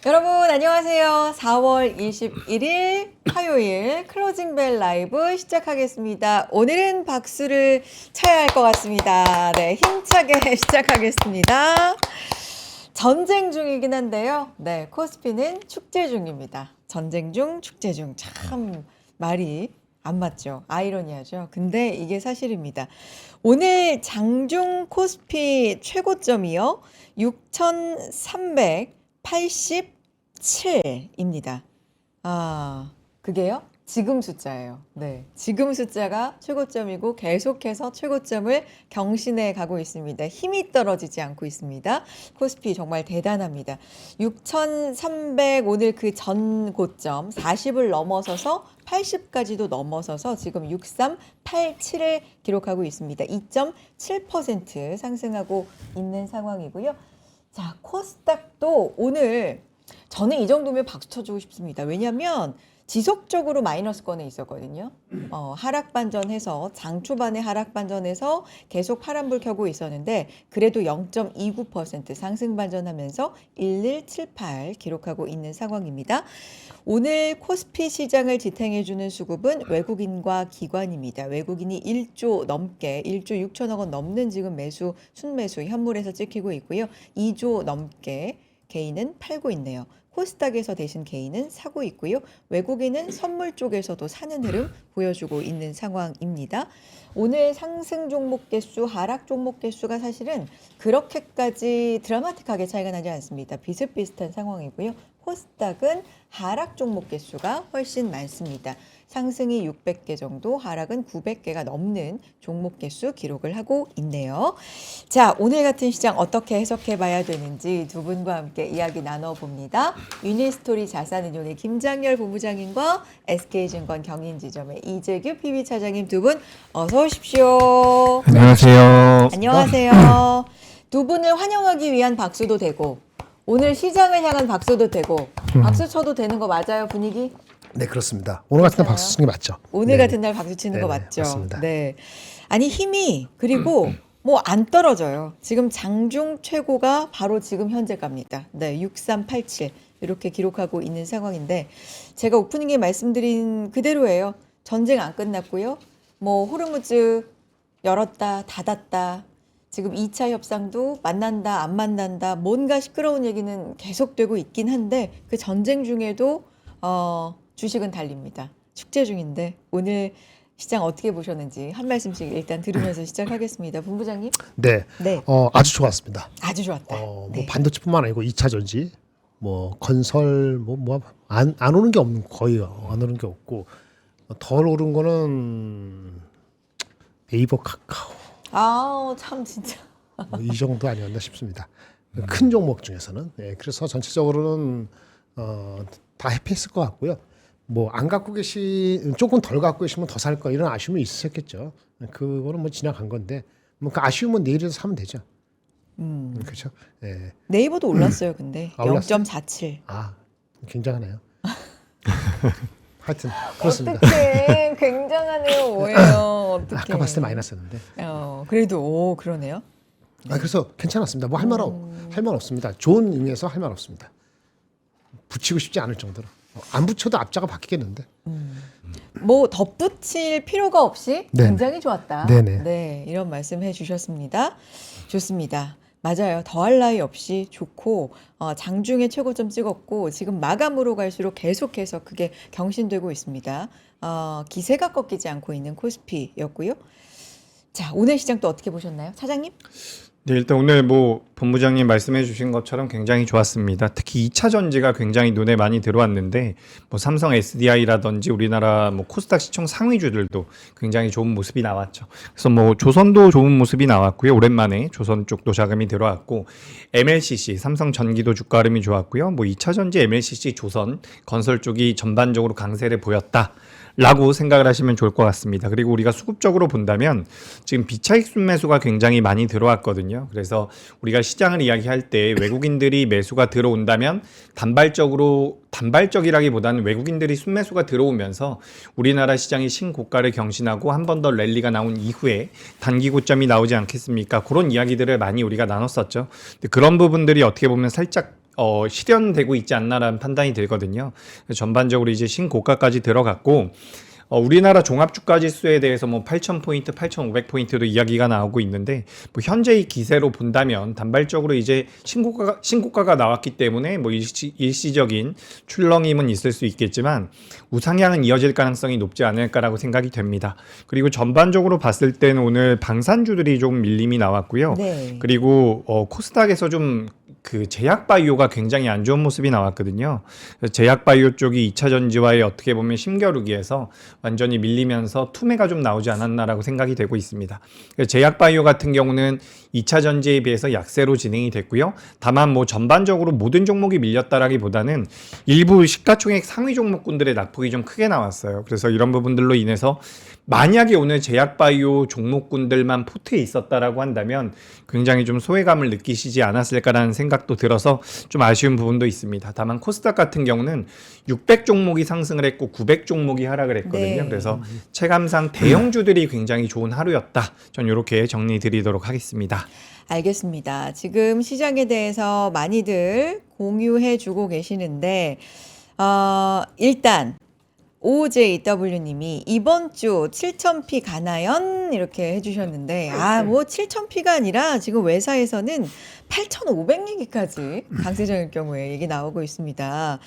여러분 안녕하세요. 4월 21일 화요일 클로징벨 라이브 시작하겠습니다. 오늘은 박수를 쳐야 할 것 같습니다. 네, 힘차게 시작하겠습니다. 전쟁 중이긴 한데요. 네, 코스피는 축제 중입니다. 전쟁 중, 축제 중. 참 말이 안 맞죠. 아이러니하죠. 근데 이게 사실입니다. 오늘 장중 코스피 최고점이요. 6,387입니다. 아, 그게요? 지금 숫자예요. 네. 지금 숫자가 최고점이고 계속해서 최고점을 경신해 가고 있습니다. 힘이 떨어지지 않고 있습니다. 코스피 정말 대단합니다. 6,300 오늘 그 전 고점 40을 넘어서서 80까지도 넘어서서 지금 6387을 기록하고 있습니다. 2.7% 상승하고 있는 상황이고요. 자, 코스닥도 오늘 저는 이 정도면 박수 쳐주고 싶습니다. 왜냐하면 지속적으로 마이너스권에 있었거든요. 하락 반전해서 장 초반에 하락 반전해서 계속 파란불 켜고 있었는데 그래도 0.29% 상승 반전하면서 1178 기록하고 있는 상황입니다. 오늘 코스피 시장을 지탱해주는 수급은 외국인과 기관입니다. 외국인이 1조 넘게 1조 6천억 원 넘는 지금 매수 순매수 현물에서 찍히고 있고요. 2조 넘게 개인은 팔고 있네요. 코스닥에서 대신 개인은 사고 있고요. 외국인은 선물 쪽에서도 사는 흐름 보여주고 있는 상황입니다. 오늘 상승 종목 개수, 하락 종목 개수가 사실은 그렇게까지 드라마틱하게 차이가 나지 않습니다. 비슷비슷한 상황이고요. 코스닥은 하락 종목 개수가 훨씬 많습니다. 상승이 600개 정도, 하락은 900개가 넘는 종목 개수 기록을 하고 있네요. 자, 오늘 같은 시장 어떻게 해석해 봐야 되는지 두 분과 함께 이야기 나눠봅니다. 유니스토리 자산운용의 김장열 본부장님과 SK증권 경인지점의 이재규 PB차장님 두 분 어서 오십시오. 안녕하세요. 안녕하세요. 두 분을 환영하기 위한 박수도 되고 오늘 시장을 향한 박수도 되고 박수 쳐도 되는 거 맞아요, 분위기? 네, 그렇습니다. 오늘 같은 날 맞아요. 박수 치는 게 맞죠? 오늘 네. 같은 날 박수 치는 거 네네, 맞죠? 맞습니다. 네. 아니 힘이 그리고 뭐 안 떨어져요. 지금 장중 최고가 바로 지금 현재가입니다. 네, 6387 이렇게 기록하고 있는 상황인데 제가 오프닝에 말씀드린 그대로예요. 전쟁 안 끝났고요. 뭐 호르무즈 열었다 닫았다. 지금 2차 협상도 만난다 안 만난다 뭔가 시끄러운 얘기는 계속되고 있긴 한데 그 전쟁 중에도 주식은 달립니다. 축제 중인데 오늘 시장 어떻게 보셨는지 한 말씀씩 일단 들으면서 시작하겠습니다. 본부장님. 네, 네. 아주 좋았습니다. 아주 좋았다. 뭐 네. 반도체뿐만 아니고 2차 전지, 뭐 건설, 안 오는 게 없는 거의 안 오는 게 없고 덜 오른 거는 네이버, 카카오 아우 참 진짜. 이 정도 아니었나 싶습니다. 큰 종목 중에서는. 네, 그래서 전체적으로는 다 해피했을 것 같고요. 뭐 안 갖고 조금 덜 갖고 계시면 더 살 거 이런 아쉬움이 있으셨겠죠. 그거는 뭐 지나간 건데 뭐 그 아쉬움은 내일이라도 사면 되죠. 그렇죠. 네. 네이버도 올랐어요. 근데 올랐어요? 0.47. 굉장하네요. 하여튼 그렇습니다. 어떡해. 굉장하네요. 뭐예요. 어떡해. 아까 봤을 때 마이너스였는데. 그래도 오 그러네요. 그래서 괜찮았습니다. 뭐 할 말 없습니다. 좋은 의미에서 할 말 없습니다. 붙이고 싶지 않을 정도로. 안 붙여도 앞자가 바뀌겠는데. 뭐 덧붙일 필요가 없이 네네. 굉장히 좋았다. 네네. 네, 이런 말씀해 주셨습니다. 좋습니다. 맞아요. 더할 나위 없이 좋고 장중에 최고점 찍었고 지금 마감으로 갈수록 계속해서 그게 경신되고 있습니다. 기세가 꺾이지 않고 있는 코스피였고요. 자, 오늘 시장 또 어떻게 보셨나요, 차장님? 네, 일단 오늘 뭐 본부장님 말씀해 주신 것처럼 굉장히 좋았습니다. 특히 2차 전지가 굉장히 눈에 많이 들어왔는데 뭐 삼성 SDI라든지 우리나라 뭐 코스닥 시총 상위주들도 굉장히 좋은 모습이 나왔죠. 그래서 뭐 조선도 좋은 모습이 나왔고요. 오랜만에 조선 쪽도 자금이 들어왔고 MLCC 삼성 전기도 주가 흐름이 좋았고요. 뭐 2차 전지 MLCC 조선 건설 쪽이 전반적으로 강세를 보였다. 라고 생각을 하시면 좋을 것 같습니다. 그리고 우리가 수급적으로 본다면 지금 비차익 순매수가 굉장히 많이 들어왔거든요. 그래서 우리가 시장을 이야기할 때 외국인들이 매수가 들어온다면 단발적이라기보다는 외국인들이 순매수가 들어오면서 우리나라 시장이 신고가를 경신하고 한 번 더 랠리가 나온 이후에 단기 고점이 나오지 않겠습니까? 그런 이야기들을 많이 우리가 나눴었죠. 근데 그런 부분들이 어떻게 보면 살짝 실현되고 있지 않나라는 판단이 들거든요. 전반적으로 이제 신고가까지 들어갔고 우리나라 종합주가지수에 대해서 뭐 8,000포인트, 8,500포인트도 이야기가 나오고 있는데 뭐 현재의 기세로 본다면 단발적으로 이제 신고가가 나왔기 때문에 뭐 일시적인 출렁임은 있을 수 있겠지만 우상향은 이어질 가능성이 높지 않을까라고 생각이 됩니다. 그리고 전반적으로 봤을 때는 오늘 방산주들이 좀 밀림이 나왔고요. 네. 그리고 코스닥에서 좀 그 제약바이오가 굉장히 안 좋은 모습이 나왔거든요. 제약바이오 쪽이 2차 전지와의 어떻게 보면 심겨루기에서 완전히 밀리면서 투매가 좀 나오지 않았나라고 생각이 되고 있습니다. 제약바이오 같은 경우는 2차 전지에 비해서 약세로 진행이 됐고요. 다만 뭐 전반적으로 모든 종목이 밀렸다라기보다는 일부 시가총액 상위 종목군들의 낙폭이 좀 크게 나왔어요. 그래서 이런 부분들로 인해서 만약에 오늘 제약바이오 종목군들만 포트에 있었다라고 한다면 굉장히 좀 소외감을 느끼시지 않았을까라는 생각도 들어서 좀 아쉬운 부분도 있습니다. 다만 코스닥 같은 경우는 600 종목이 상승을 했고 900 종목이 하락을 했거든요. 네. 그래서 체감상 대형주들이 굉장히 좋은 하루였다. 전 이렇게 정리 드리도록 하겠습니다. 알겠습니다. 지금 시장에 대해서 많이들 공유해 주고 계시는데, 일단, OJW님이 이번 주 7000P 가나연? 이렇게 해주셨는데, 뭐 7000P가 아니라 지금 외사에서는 8500 얘기까지 강세장일 경우에 얘기 나오고 있습니다.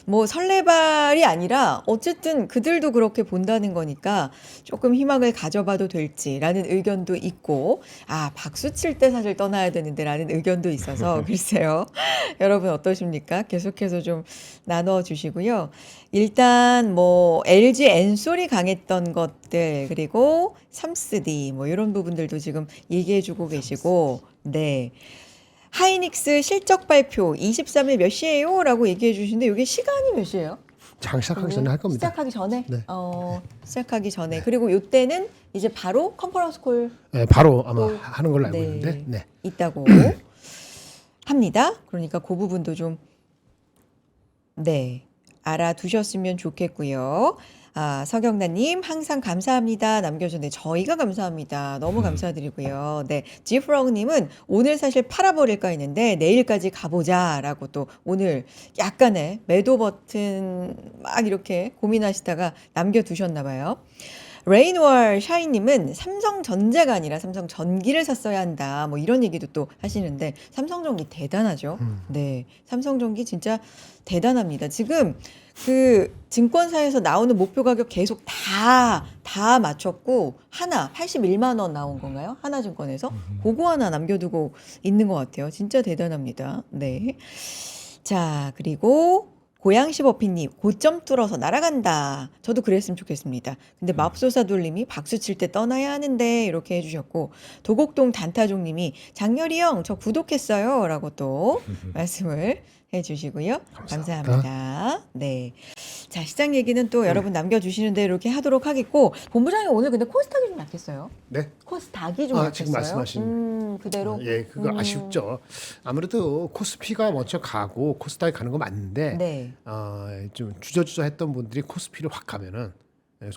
뭐 설레발이 아니라 어쨌든 그들도 그렇게 본다는 거니까 조금 희망을 가져봐도 될지라는 의견도 있고, 박수 칠 때 사실 떠나야 되는데 라는 의견도 있어서 글쎄요. 여러분 어떠십니까? 계속해서 좀 나눠주시고요. 일단 뭐 LG 엔솔이 강했던 것들, 그리고 삼스디 뭐 이런 부분들도 지금 얘기해주고 계시고, 네. 하이닉스 실적 발표 23일 몇 시에요? 라고 얘기해 주시는데 이게 시간이 몇 시예요? 장 시작하기 전에 할 겁니다. 시작하기 전에? 네. 시작하기 전에. 그리고 이때는 이제 바로 컨퍼런스 콜 네, 바로 아마 또, 하는 걸로 알고 네. 있는데. 네. 있다고 합니다. 그러니까 그 부분도 좀 네, 알아두셨으면 좋겠고요. 서경란님 항상 감사합니다. 남겨주는데 저희가 감사합니다. 너무 감사드리고요. 네, 지프롱님은 오늘 사실 팔아버릴까 했는데 내일까지 가보자라고 또 오늘 약간의 매도 버튼 막 이렇게 고민하시다가 남겨두셨나봐요. 레인월 샤이님은 삼성전자가 아니라 삼성전기를 샀어야 한다. 뭐 이런 얘기도 또 하시는데 삼성전기 대단하죠. 네, 삼성전기 진짜 대단합니다. 지금 그 증권사에서 나오는 목표 가격 계속 다 맞췄고 하나 81만 원 나온 건가요? 하나증권에서 그거 하나 남겨두고 있는 것 같아요. 진짜 대단합니다. 네. 자, 그리고 고양시 버피님 고점 뚫어서 날아간다. 저도 그랬으면 좋겠습니다. 근데 맙소사 돌림이 박수 칠 때 떠나야 하는데 이렇게 해주셨고, 도곡동 단타종님이 장렬이 형 저 구독했어요 라고 또 말씀을 해주시고요. 감사합니다. 네. 자, 시장 얘기는 또 여러분 남겨주시는 대로 이렇게 하도록 하겠고, 본부장님 오늘 근데 코스닥이 좀 약했어요. 네. 코스닥이 좀 지금 약했어요. 말씀하신 그대로. 예, 그거 아쉽죠. 아무래도 코스피가 먼저 가고 코스닥이 가는 거 맞는데 네. 좀 주저주저했던 분들이 코스피를 확 가면은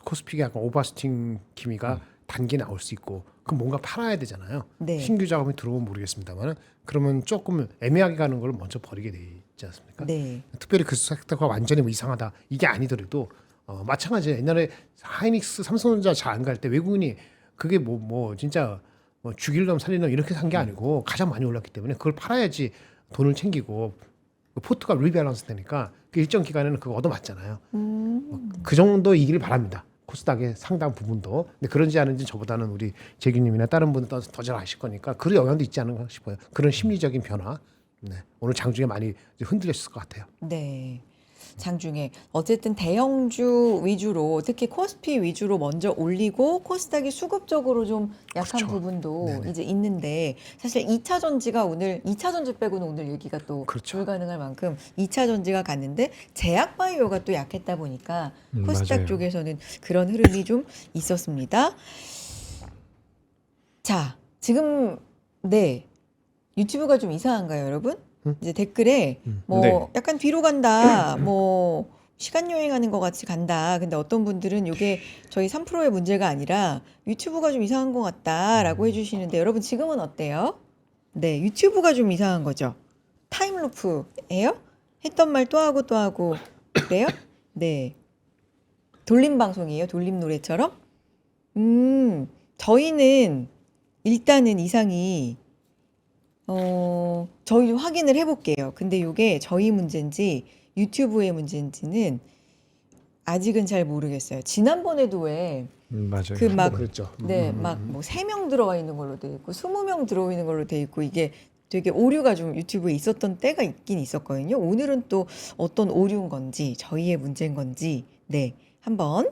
코스피가 약간 오버스팅 기미가 단계 나올 수 있고, 그럼 뭔가 팔아야 되잖아요. 네. 신규 자금이 들어오면 모르겠습니다만은 그러면 조금 애매하게 가는 걸 먼저 버리게 되지 않습니까? 네. 특별히 그 섹터가 완전히 뭐 이상하다 이게 아니더라도 마찬가지예요. 옛날에 하이닉스, 삼성전자 잘 안 갈 때 외국인이 그게 뭐 진짜 뭐 죽일 놈 살릴 놈 이렇게 산 게 아니고 가장 많이 올랐기 때문에 그걸 팔아야지 돈을 챙기고 그 포트가 리밸런스 되니까 그 일정 기간에는 그거 얻어맞잖아요. 그 정도 이기를 바랍니다. 코스닥의 상당 부분도. 근데 그런지 아닌지 저보다는 우리 재규님이나 다른 분들 더 잘 아실 거니까 그런 영향도 있지 않은가 싶어요. 그런 심리적인 변화. 네. 오늘 장중에 많이 흔들렸을 것 같아요. 네. 장중에 어쨌든 대형주 위주로, 특히 코스피 위주로 먼저 올리고 코스닥이 수급적으로 좀 약한 그렇죠. 부분도 네네. 이제 있는데, 사실 2차 전지가 오늘 2차 전지 빼고는 오늘 얘기가 또 그렇죠. 불가능할 만큼 2차 전지가 갔는데 제약 바이오가 또 약했다 보니까 코스닥 맞아요. 쪽에서는 그런 흐름이 좀 있었습니다. 자, 지금 네. 유튜브가 좀 이상한가요, 여러분? 이제 댓글에 뭐 네. 약간 뒤로 간다, 뭐 시간 여행하는 것 같이 간다. 근데 어떤 분들은 이게 저희 3%의 문제가 아니라 유튜브가 좀 이상한 것 같다라고 해주시는데, 여러분 지금은 어때요? 네, 유튜브가 좀 이상한 거죠. 타임루프예요? 했던 말 또 하고 또 하고 그래요? 네. 돌림 방송이에요? 돌림 노래처럼? 저희는 일단은 이상이 저희 좀 확인을 해볼게요. 근데 이게 저희 문제인지 유튜브의 문제인지는 아직은 잘 모르겠어요. 지난번에도 왜 맞아요. 그 막 그랬죠. 네, 막 뭐 3명 들어가 있는 걸로 돼 있고 20명 들어가 있는 걸로 돼 있고 이게 되게 오류가 좀 유튜브에 있었던 때가 있긴 있었거든요. 오늘은 또 어떤 오류인 건지 저희의 문제인 건지 네, 한번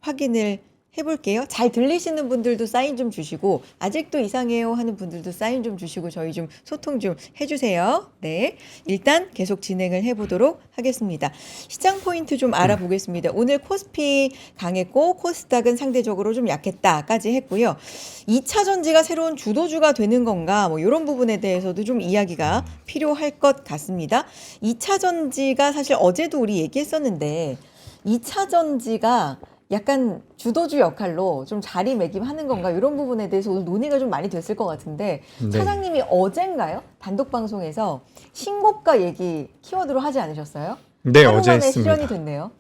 확인을 해볼게요. 잘 들리시는 분들도 사인 좀 주시고 아직도 이상해요 하는 분들도 사인 좀 주시고 저희 좀 소통 좀 해주세요. 네, 일단 계속 진행을 해보도록 하겠습니다. 시장 포인트 좀 알아보겠습니다. 오늘 코스피 강했고 코스닥은 상대적으로 좀 약했다까지 했고요. 2차 전지가 새로운 주도주가 되는 건가 뭐 이런 부분에 대해서도 좀 이야기가 필요할 것 같습니다. 2차 전지가 사실 어제도 우리 얘기했었는데 2차 전지가 약간 주도주 역할로 좀 자리매김하는 건가 이런 부분에 대해서 오늘 논의가 좀 많이 됐을 것 같은데 네. 차장님이 어젠가요? 단독 방송에서 신고가 얘기 키워드로 하지 않으셨어요? 네, 하루 어제 만에 했습니다. 실현이 됐네요.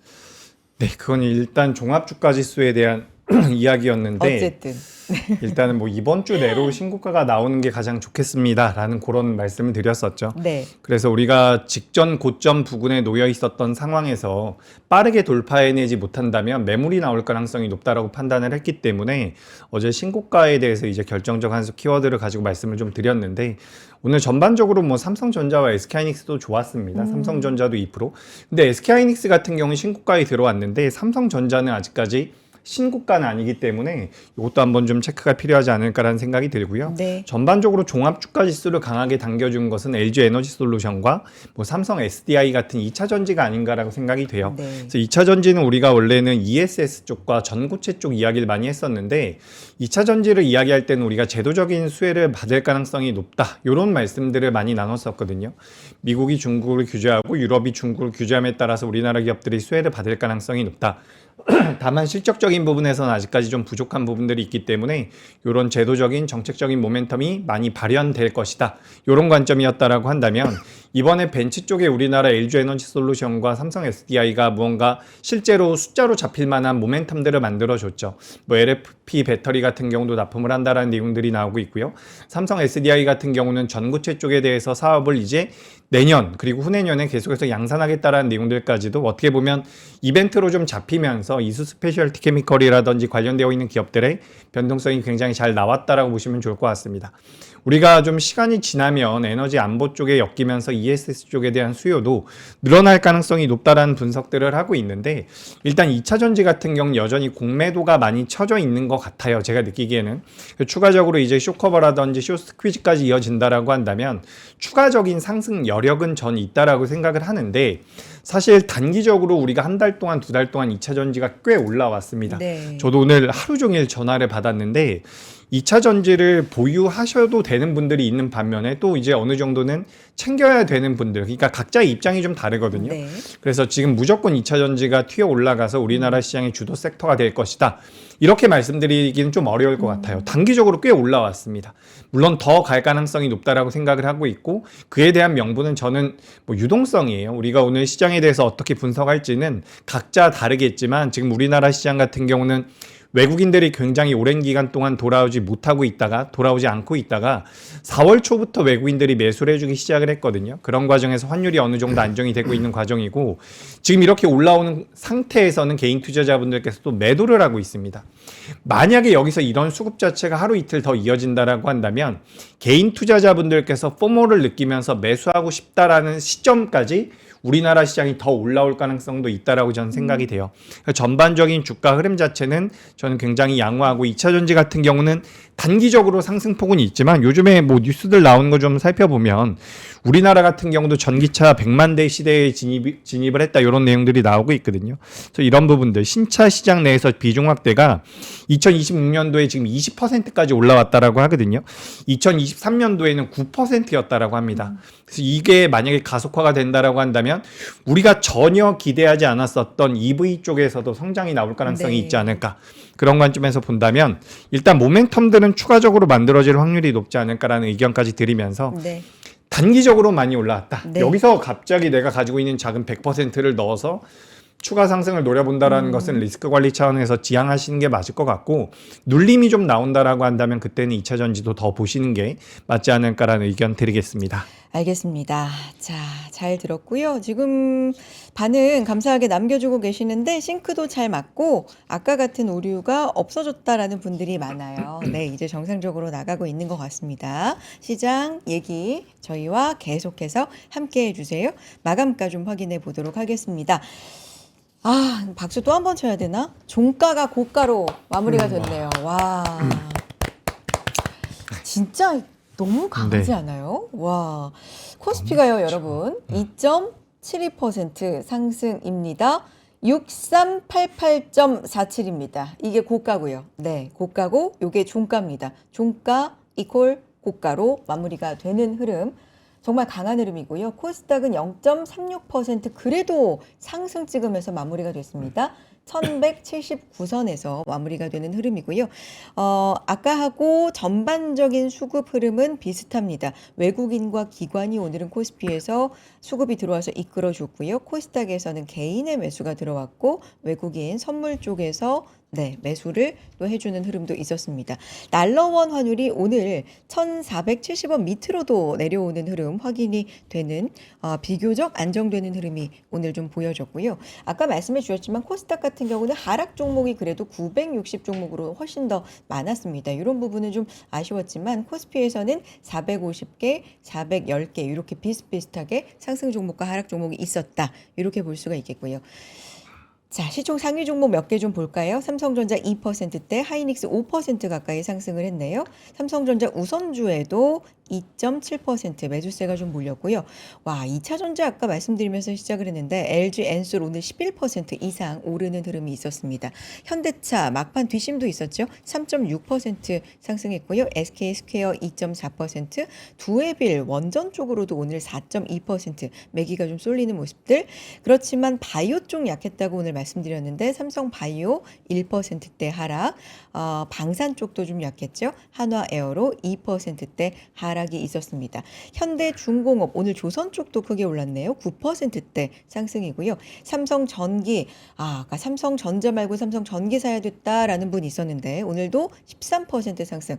네, 그건 일단 종합주가지수에 대한 이야기였는데 어쨌든 일단은 뭐 이번 주 내로 신고가가 나오는 게 가장 좋겠습니다라는 그런 말씀을 드렸었죠. 네. 그래서 우리가 직전 고점 부근에 놓여 있었던 상황에서 빠르게 돌파해내지 못한다면 매물이 나올 가능성이 높다라고 판단을 했기 때문에 어제 신고가에 대해서 이제 결정적 한 수 키워드를 가지고 말씀을 좀 드렸는데 오늘 전반적으로 뭐 삼성전자와 SK하이닉스도 좋았습니다. 삼성전자도 2%. 근데 SK하이닉스 같은 경우는 신고가에 들어왔는데 삼성전자는 아직까지 신고가는 아니기 때문에 이것도 한번 좀 체크가 필요하지 않을까라는 생각이 들고요. 네. 전반적으로 종합주가 지수를 강하게 당겨준 것은 LG 에너지 솔루션과 뭐 삼성 SDI 같은 2차 전지가 아닌가라고 생각이 돼요. 네. 그래서 2차 전지는 우리가 원래는 ESS 쪽과 전고체 쪽 이야기를 많이 했었는데 2차 전지를 이야기할 때는 우리가 제도적인 수혜를 받을 가능성이 높다. 이런 말씀들을 많이 나눴었거든요. 미국이 중국을 규제하고 유럽이 중국을 규제함에 따라서 우리나라 기업들이 수혜를 받을 가능성이 높다. 다만 실적적인 부분에서는 아직까지 좀 부족한 부분들이 있기 때문에 이런 제도적인 정책적인 모멘텀이 많이 발현될 것이다. 이런 관점이었다라고 한다면 이번에 벤치 쪽에 우리나라 LG 에너지 솔루션과 삼성 SDI가 무언가 실제로 숫자로 잡힐 만한 모멘텀들을 만들어줬죠. 뭐 LFP 배터리 같은 경우도 납품을 한다라는 내용들이 나오고 있고요. 삼성 SDI 같은 경우는 전고체 쪽에 대해서 사업을 이제 내년 그리고 후내년에 계속해서 양산하겠다라는 내용들까지도 어떻게 보면 이벤트로 좀 잡히면서 이수 스페셜티 케미컬이라든지 관련되어 있는 기업들의 변동성이 굉장히 잘 나왔다라고 보시면 좋을 것 같습니다. 우리가 좀 시간이 지나면 에너지 안보 쪽에 엮이면서 ESS 쪽에 대한 수요도 늘어날 가능성이 높다라는 분석들을 하고 있는데 일단 2차 전지 같은 경우는 여전히 공매도가 많이 쳐져 있는 것 같아요. 제가 느끼기에는 추가적으로 이제 쇼커버라든지 쇼스퀴즈까지 이어진다라고 한다면 추가적인 상승 여력은 전 있다라고 생각을 하는데 사실 단기적으로 우리가 한 달 동안 두 달 동안 2차 전지가 꽤 올라왔습니다. 네. 저도 오늘 하루 종일 전화를 받았는데 2차 전지를 보유하셔도 되는 분들이 있는 반면에 또 이제 어느 정도는 챙겨야 되는 분들, 그러니까 각자의 입장이 좀 다르거든요. 네. 그래서 지금 무조건 2차 전지가 튀어 올라가서 우리나라 시장의 주도 섹터가 될 것이다. 이렇게 말씀드리기는 좀 어려울 것 같아요. 단기적으로 꽤 올라왔습니다. 물론 더 갈 가능성이 높다라고 생각을 하고 있고 그에 대한 명분은 저는 뭐 유동성이에요. 우리가 오늘 시장에 대해서 어떻게 분석할지는 각자 다르겠지만 지금 우리나라 시장 같은 경우는 외국인들이 굉장히 오랜 기간 동안 돌아오지 않고 있다가 4월 초부터 외국인들이 매수를 해주기 시작을 했거든요. 그런 과정에서 환율이 어느 정도 안정이 되고 있는 과정이고 지금 이렇게 올라오는 상태에서는 개인 투자자분들께서 또 매도를 하고 있습니다. 만약에 여기서 이런 수급 자체가 하루 이틀 더 이어진다라고 한다면 개인 투자자분들께서 포모를 느끼면서 매수하고 싶다라는 시점까지 우리나라 시장이 더 올라올 가능성도 있다라고 저는 생각이 돼요. 전반적인 주가 흐름 자체는 저는 굉장히 양호하고 2차 전지 같은 경우는 단기적으로 상승폭은 있지만 요즘에 뭐 뉴스들 나오는 거 좀 살펴보면 우리나라 같은 경우도 전기차 100만 대 시대에 진입을 했다 이런 내용들이 나오고 있거든요. 그래서 이런 부분들 신차 시장 내에서 비중 확대가 2026년도에 지금 20%까지 올라왔다라고 하거든요. 2023년도에는 9%였다라고 합니다. 그래서 이게 만약에 가속화가 된다라고 한다면 우리가 전혀 기대하지 않았었던 EV 쪽에서도 성장이 나올 가능성이 네. 있지 않을까. 그런 관점에서 본다면 일단 모멘텀들은 추가적으로 만들어질 확률이 높지 않을까라는 의견까지 드리면서 네. 단기적으로 많이 올라왔다. 네. 여기서 갑자기 내가 가지고 있는 작은 100%를 넣어서 추가 상승을 노려본다라는 것은 리스크 관리 차원에서 지양하시는 게 맞을 것 같고, 눌림이 좀 나온다라고 한다면 그때는 2차 전지도 더 보시는 게 맞지 않을까라는 의견 드리겠습니다. 알겠습니다. 자, 잘 들었고요. 지금 반응 감사하게 남겨주고 계시는데 싱크도 잘 맞고 아까 같은 오류가 없어졌다라는 분들이 많아요. 네, 이제 정상적으로 나가고 있는 것 같습니다. 시장 얘기 저희와 계속해서 함께 해주세요. 마감가 좀 확인해 보도록 하겠습니다. 아, 박수 또 한 번 쳐야 되나? 종가가 고가로 마무리가 됐네요. 와. 진짜 너무 강하지 네. 않아요? 와. 코스피가요, 여러분. 2.72% 상승입니다. 6388.47입니다. 이게 고가고요. 네, 고가고 요게 종가입니다. 종가 이퀄 고가로 마무리가 되는 흐름. 정말 강한 흐름이고요. 코스닥은 0.36% 그래도 상승 찍으면서 마무리가 됐습니다. 1179선에서 마무리가 되는 흐름이고요. 아까하고 전반적인 수급 흐름은 비슷합니다. 외국인과 기관이 오늘은 코스피에서 수급이 들어와서 이끌어줬고요. 코스닥에서는 개인의 매수가 들어왔고 외국인 선물 쪽에서 네, 매수를 또 해주는 흐름도 있었습니다. 달러원 환율이 오늘 1,470원 밑으로도 내려오는 흐름 확인이 되는 비교적 안정되는 흐름이 오늘 좀 보여졌고요. 아까 말씀해 주셨지만 코스닥 같은 경우는 하락 종목이 그래도 960 종목으로 훨씬 더 많았습니다. 이런 부분은 좀 아쉬웠지만 코스피에서는 450개, 410개 이렇게 비슷비슷하게 상승 종목과 하락 종목이 있었다. 이렇게 볼 수가 있겠고요. 자, 시총 상위 종목 몇 개 좀 볼까요? 삼성전자 2%대, 하이닉스 5% 가까이 상승을 했네요. 삼성전자 우선주에도 2.7% 매수세가 좀 몰렸고요. 와, 2차 전지 아까 말씀드리면서 시작을 했는데 LG 엔솔 오늘 11% 이상 오르는 흐름이 있었습니다. 현대차 막판 뒷심도 있었죠. 3.6% 상승했고요. SK 스퀘어 2.4%, 두에빌 원전 쪽으로도 오늘 4.2% 매기가 좀 쏠리는 모습들. 그렇지만 바이오 쪽 약했다고 오늘 말씀드렸는데 삼성 바이오 1%대 하락, 방산 쪽도 좀 약했죠. 한화 에어로 2%대 하락이 있었습니다. 현대중공업 오늘 조선 쪽도 크게 올랐네요. 9%대 상승이고요. 삼성전기, 아까 삼성전자 말고 삼성전기 사야 됐다라는 분이 있었는데 오늘도 13% 상승.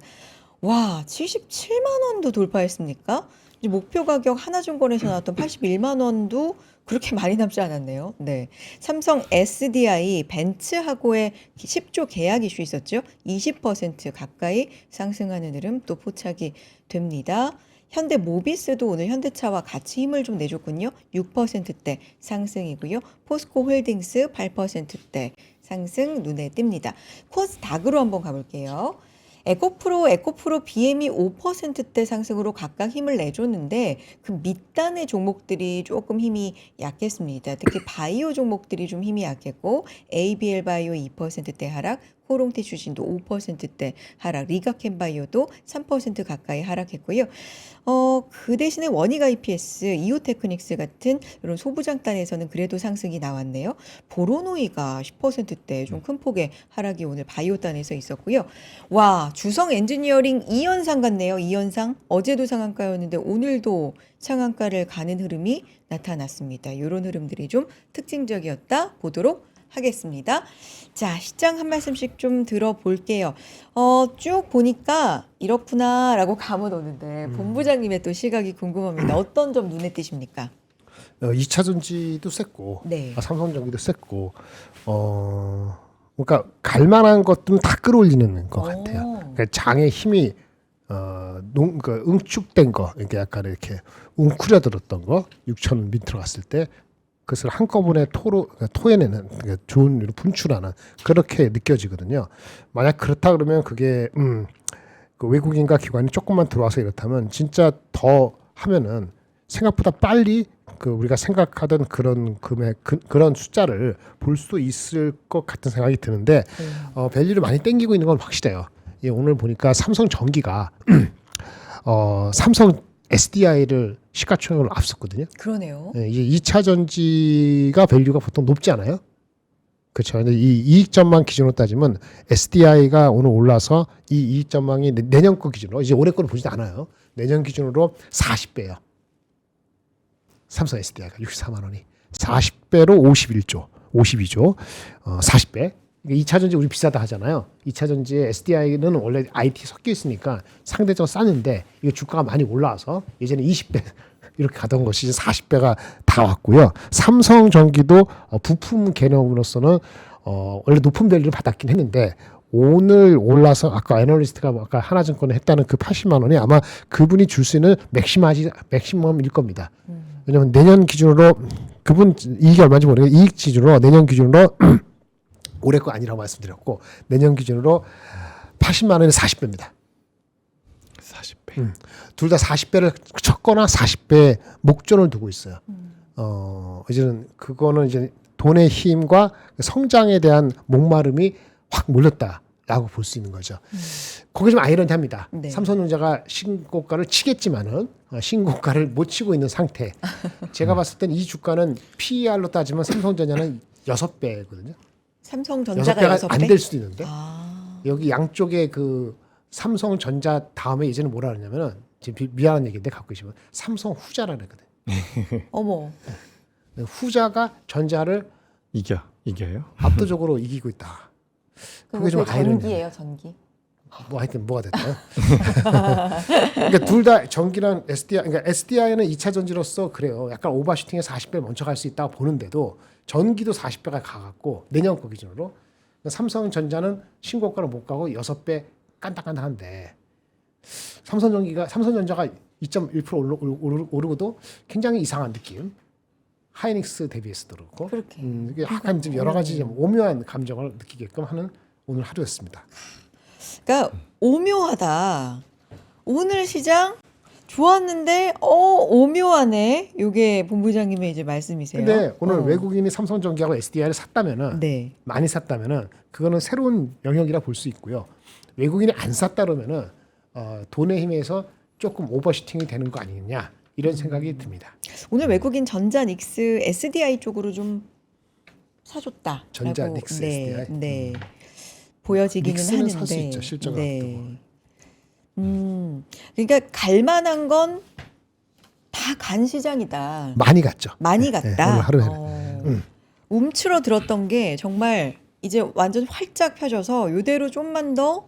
와, 77만 원도 돌파했습니까? 이제 목표 가격 하나증권에서 나왔던 81만 원도 그렇게 많이 남지 않았네요. 네. 삼성 SDI 벤츠하고의 10조 계약 이슈 있었죠. 20% 가까이 상승하는 흐름 또 포착이 됩니다. 현대 모비스도 오늘 현대차와 같이 힘을 좀 내줬군요. 6%대 상승이고요. 포스코 홀딩스 8%대 상승 눈에 띕니다. 코스닥으로 한번 가볼게요. 에코프로 BM이 5%대 상승으로 각각 힘을 내줬는데 그 밑단의 종목들이 조금 힘이 약했습니다. 특히 바이오 종목들이 좀 힘이 약했고 ABL 바이오 2%대 하락, 코롱티 주신도 5%대 하락, 리가캠바이오도 3% 가까이 하락했고요. 그 대신에 원익 IPS, 이오테크닉스 같은 이런 소부장단에서는 그래도 상승이 나왔네요. 보로노이가 10%대 좀 큰 폭의 하락이 오늘 바이오단에서 있었고요. 와, 주성 엔지니어링 2연상 같네요. 2연상. 어제도 상한가였는데 오늘도 상한가를 가는 흐름이 나타났습니다. 이런 흐름들이 좀 특징적이었다 보도록 하겠습니다. 자, 시장 한 말씀씩 좀 들어볼게요. 쭉 보니까 이렇구나라고 감은 오는데 본부장님의 또 시각이 궁금합니다. 어떤 점 눈에 띄십니까? 2차 전지도 셌고, 네. 삼성전기도 셌고, 그러니까 갈만한 것들은 다 끌어올리는 것 같아요. 그러니까 장의 힘이 그러니까 응축된 거, 이렇게 약간 이렇게 웅크려들었던 거, 6천 밑으로 갔을 때 그것을 한꺼번에 토해내는 그러니까 좋은 일로 분출하는 그렇게 느껴지거든요. 만약 그렇다 그러면 그게 그 외국인과 기관이 조금만 들어와서 이렇다면 진짜 더 하면은 생각보다 빨리 그 우리가 생각하던 그런 금액 그런 숫자를 볼 수도 있을 것 같은 생각이 드는데 밸류를 많이 땡기고 있는 건 확실해요. 예, 오늘 보니까 삼성전기가 삼성 SDI를 시가총액으로 앞섰거든요. 그러네요. 예, 이제 2차 전지가 밸류가 보통 높지 않아요? 그렇죠. 근데 이 이익전망 기준으로 따지면 SDI가 오늘 올라서 이 이익전망이 내년 거 기준으로 이제 올해 거를 보지도 않아요. 내년 기준으로 40배예요. 삼성 SDI가 64만 원이 40배로 52조 40배. 2차 전지 우리 비싸다 하잖아요. 2차 전지의 SDI는 원래 IT 섞여 있으니까 상대적으로 싸는데 이게 주가가 많이 올라와서 예전에 20배 이렇게 가던 것이 이제 40배가 다 왔고요. 삼성전기도 부품 개념으로서는 원래 높은 밸류를 받았긴 했는데 오늘 올라서 아까 애널리스트가 아까 하나증권에 했다는 그 80만 원이 아마 그분이 줄 수 있는 맥시멈일 겁니다. 왜냐하면 내년 기준으로 그분 이익이 얼마인지 모르겠는데 이익 기준으로 내년 기준으로 올해 거 아니라고 말씀드렸고 내년 기준으로 80만 원이 40배입니다. 40배. 둘 다 40배를 쳤거나 40배 목전을 두고 있어요. 이제는 그거는 이제 돈의 힘과 성장에 대한 목마름이 확 몰렸다라고 볼 수 있는 거죠. 거기 좀 아이러니합니다. 네. 삼성전자가 신고가를 치겠지만은 신고가를 못 치고 있는 상태. 제가 봤을 땐 이 주가는 PER로 따지면 삼성전자는 6배거든요. 삼성전자가 6배가 6배? 안 될 수도 있는데 아, 여기 양쪽에 그 삼성전자 다음에 예전에 뭐라 그러냐면은 지금 미안한 얘기인데 갖고 계시면 삼성 후자라 그러거든. 어머. 후자가 전자를 이겨요? 압도적으로 이기고 있다. 그게 좀 전기예요, 전기. 뭐 하여튼 뭐가 됐나요? 그러니까 둘 다 전기랑 SDI, 그러니까 SDI는 2차 전지로서 그래요. 약간 오버슈팅에 40배 먼저 갈 수 있다고 보는데도 전기도 40배가 가갖고 내년 거 기준으로 삼성전자는 신고가를 못 가고 6배 깐딱깐딱한데 삼성전자가 2.1% 오르고도 굉장히 이상한 느낌. 하이닉스 대비해서도 그렇고 그렇게. 이게 약간 좀 여러 가지 좀 오묘한 감정을 느끼게끔 하는 오늘 하루였습니다. 그러니까 오묘하다. 오늘 시장 좋았는데 오묘하네. 이게 본부장님의 이제 말씀이세요. 근데 오늘 외국인이 삼성전기하고 SDI를 샀다면은 네. 많이 샀다면은 그거는 새로운 영역이라 볼 수 있고요. 외국인이 안 샀다 그러면은 돈의 힘에서 조금 오버슈팅이 되는 거 아니겠냐 이런 생각이 듭니다. 오늘 외국인 전자 닉스 SDI 쪽으로 좀 사줬다. 전자 닉스 네, SDI? 네. 보여지기는 닉스는 하는데. 살 수 있죠, 실적을 그러니까 갈만한 건 다 간 시장이다. 많이 갔죠. 많이 네, 갔다. 오늘 하루에는. 움츠러 들었던 게 정말 이제 완전 활짝 펴져서 이대로 좀만 더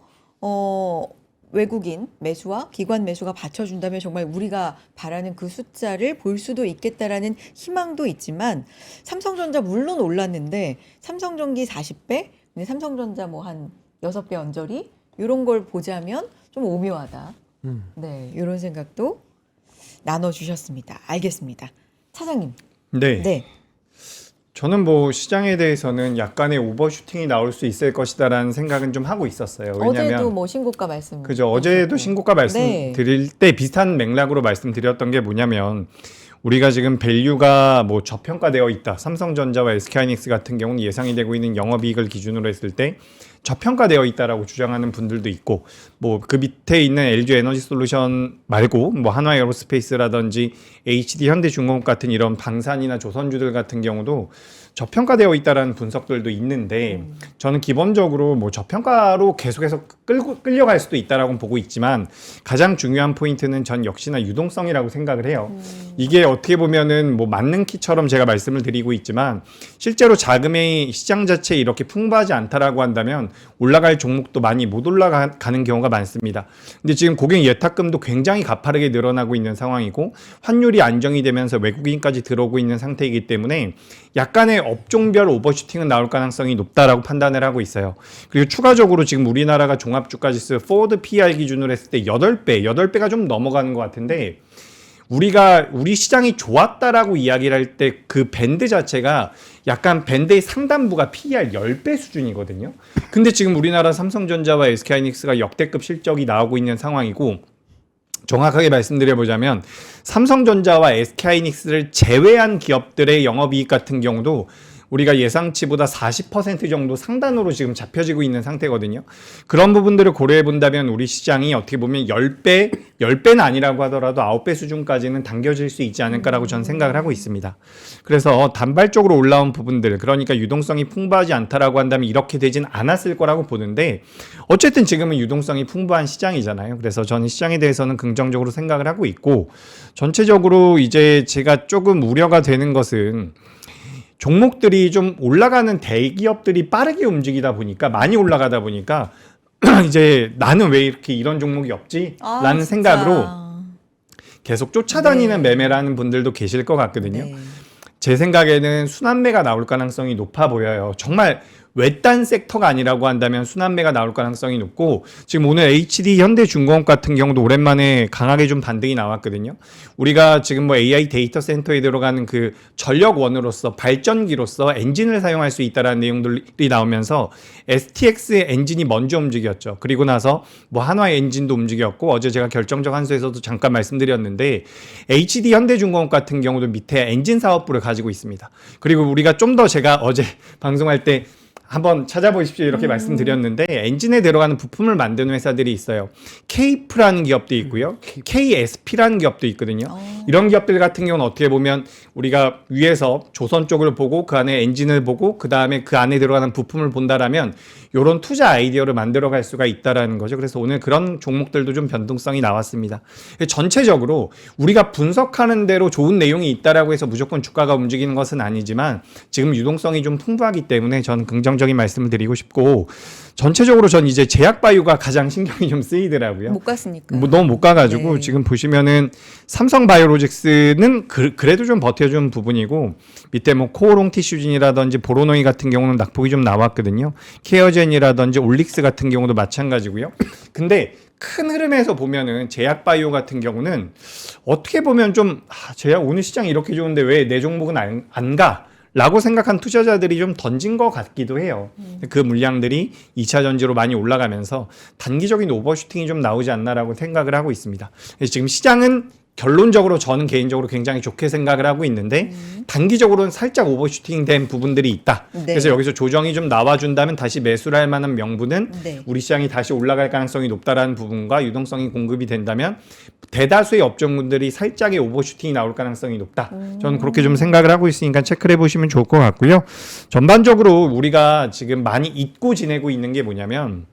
외국인 매수와 기관 매수가 받쳐준다면 정말 우리가 바라는 그 숫자를 볼 수도 있겠다라는 희망도 있지만 삼성전자 물론 올랐는데 삼성전기 40배, 근데 삼성전자 뭐 한 6배 언저리 이런 걸 보자면 좀 오묘하다. 네, 이런 생각도 나눠주셨습니다. 알겠습니다. 차장님. 네. 네. 저는 뭐 시장에 대해서는 약간의 오버슈팅이 나올 수 있을 것이다라는 생각은 좀 하고 있었어요. 왜냐하면 어제도 뭐 신고가 말씀. 그죠. 어제도 신고가 말씀드릴 때 비슷한 맥락으로 말씀드렸던 게 뭐냐면 우리가 지금 밸류가 뭐 저평가되어 있다. 삼성전자와 SK하이닉스 같은 경우는 예상이 되고 있는 영업이익을 기준으로 했을 때 저평가되어 있다라고 주장하는 분들도 있고 뭐 그 밑에 있는 LG 에너지 솔루션 말고 뭐 한화 에어로스페이스라든지 HD 현대중공업 같은 이런 방산이나 조선주들 같은 경우도 저평가되어 있다라는 분석들도 있는데 저는 기본적으로 뭐 저평가로 계속해서 끌려갈 수도 있다라고 보고 있지만 가장 중요한 포인트는 전 역시나 유동성이라고 생각을 해요. 이게 어떻게 보면은 뭐 맞는 키처럼 제가 말씀을 드리고 있지만 실제로 자금의 시장 자체에 이렇게 풍부하지 않다라고 한다면 올라갈 종목도 많이 못 올라가는 경우가 많습니다. 근데 지금 고객 예탁금도 굉장히 가파르게 늘어나고 있는 상황이고 환율이 안정이 되면서 외국인까지 들어오고 있는 상태이기 때문에 약간의 업종별 오버슈팅은 나올 가능성이 높다라고 판단을 하고 있어요. 그리고 추가적으로 지금 우리나라가 종합주가지수 포워드 PER 기준으로 했을 때 8배가 좀 넘어가는 것 같은데 우리 시장이 좋았다라고 이야기를 할 때 그 밴드 자체가 약간 밴드의 상단부가 PER 10배 수준이거든요. 근데 지금 우리나라 삼성전자와 SK하이닉스가 역대급 실적이 나오고 있는 상황이고 정확하게 말씀드려보자면 삼성전자와 SK하이닉스를 제외한 기업들의 영업이익 같은 경우도 우리가 예상치보다 40% 정도 상단으로 지금 잡혀지고 있는 상태거든요. 그런 부분들을 고려해 본다면 우리 시장이 어떻게 보면 10배는 아니라고 하더라도 9배 수준까지는 당겨질 수 있지 않을까라고 저는 생각을 하고 있습니다. 그래서 단발적으로 올라온 부분들, 그러니까 유동성이 풍부하지 않다라고 한다면 이렇게 되진 않았을 거라고 보는데, 어쨌든 지금은 유동성이 풍부한 시장이잖아요. 그래서 저는 시장에 대해서는 긍정적으로 생각을 하고 있고, 전체적으로 이제 제가 조금 우려가 되는 것은 종목들이 좀 올라가는 대기업들이 빠르게 움직이다 보니까, 많이 올라가다 보니까 이제 나는 왜 이렇게 이런 종목이 없지? 라는 생각으로 계속 쫓아다니는 네. 매매라는 분들도 계실 것 같거든요. 네. 제 생각에는 순환매가 나올 가능성이 높아 보여요. 정말 외딴 섹터가 아니라고 한다면 순환매가 나올 가능성이 높고, 지금 오늘 HD 현대중공업 같은 경우도 오랜만에 강하게 좀 반등이 나왔거든요. 우리가 지금 뭐 AI 데이터 센터에 들어가는 그 전력원으로서, 발전기로서 엔진을 사용할 수 있다라는 내용들이 나오면서 STX 엔진이 먼저 움직였죠. 그리고 나서 뭐 한화 엔진도 움직였고, 어제 제가 결정적 한수에서도 잠깐 말씀드렸는데 HD 현대중공업 같은 경우도 밑에 엔진 사업부를 가지고 있습니다. 그리고 우리가 좀 더, 제가 어제 방송할 때 한번 찾아보십시오 이렇게 말씀드렸는데, 엔진에 들어가는 부품을 만드는 회사들이 있어요. K프라는 기업도 있고요, KSP라는 기업도 있거든요. 이런 기업들 같은 경우는 어떻게 보면 우리가 위에서 조선 쪽을 보고 그 안에 엔진을 보고 그 다음에 그 안에 들어가는 부품을 본다라면 이런 투자 아이디어를 만들어갈 수가 있다라는 거죠. 그래서 오늘 그런 종목들도 좀 변동성이 나왔습니다. 전체적으로 우리가 분석하는 대로 좋은 내용이 있다라고 해서 무조건 주가가 움직이는 것은 아니지만, 지금 유동성이 좀 풍부하기 때문에 저는 긍정적인 말씀을 드리고 싶고, 전체적으로 전 이제 제약바이오가 가장 신경이 좀 쓰이더라고요. 못 갔으니까. 뭐 너무 못 가가지고 네. 지금 보시면은 삼성바이오로직스는 그래도 좀 버텨준 부분이고, 밑에 뭐 코오롱 티슈진이라든지 보로노이 같은 경우는 낙폭이 좀 나왔거든요. 케어젠이라든지 올릭스 같은 경우도 마찬가지고요. 근데 큰 흐름에서 보면은 제약바이오 같은 경우는 어떻게 보면 좀 제약 오늘 시장이 이렇게 좋은데 왜 내 종목은 안 가? 라고 생각한 투자자들이 좀 던진 것 같기도 해요. 그 물량들이 2차 전지로 많이 올라가면서 단기적인 오버슈팅이 좀 나오지 않나라고 생각을 하고 있습니다. 그래서 지금 시장은 결론적으로 저는 개인적으로 굉장히 좋게 생각을 하고 있는데, 단기적으로는 살짝 오버슈팅 된 부분들이 있다. 네. 그래서 여기서 조정이 좀 나와준다면 다시 매수를 할 만한 명분은 네. 우리 시장이 다시 올라갈 가능성이 높다라는 부분과 유동성이 공급이 된다면 대다수의 업종군들이 살짝의 오버슈팅이 나올 가능성이 높다. 저는 그렇게 좀 생각을 하고 있으니까 체크를 해보시면 좋을 것 같고요. 전반적으로 우리가 지금 많이 잊고 지내고 있는 게 뭐냐면,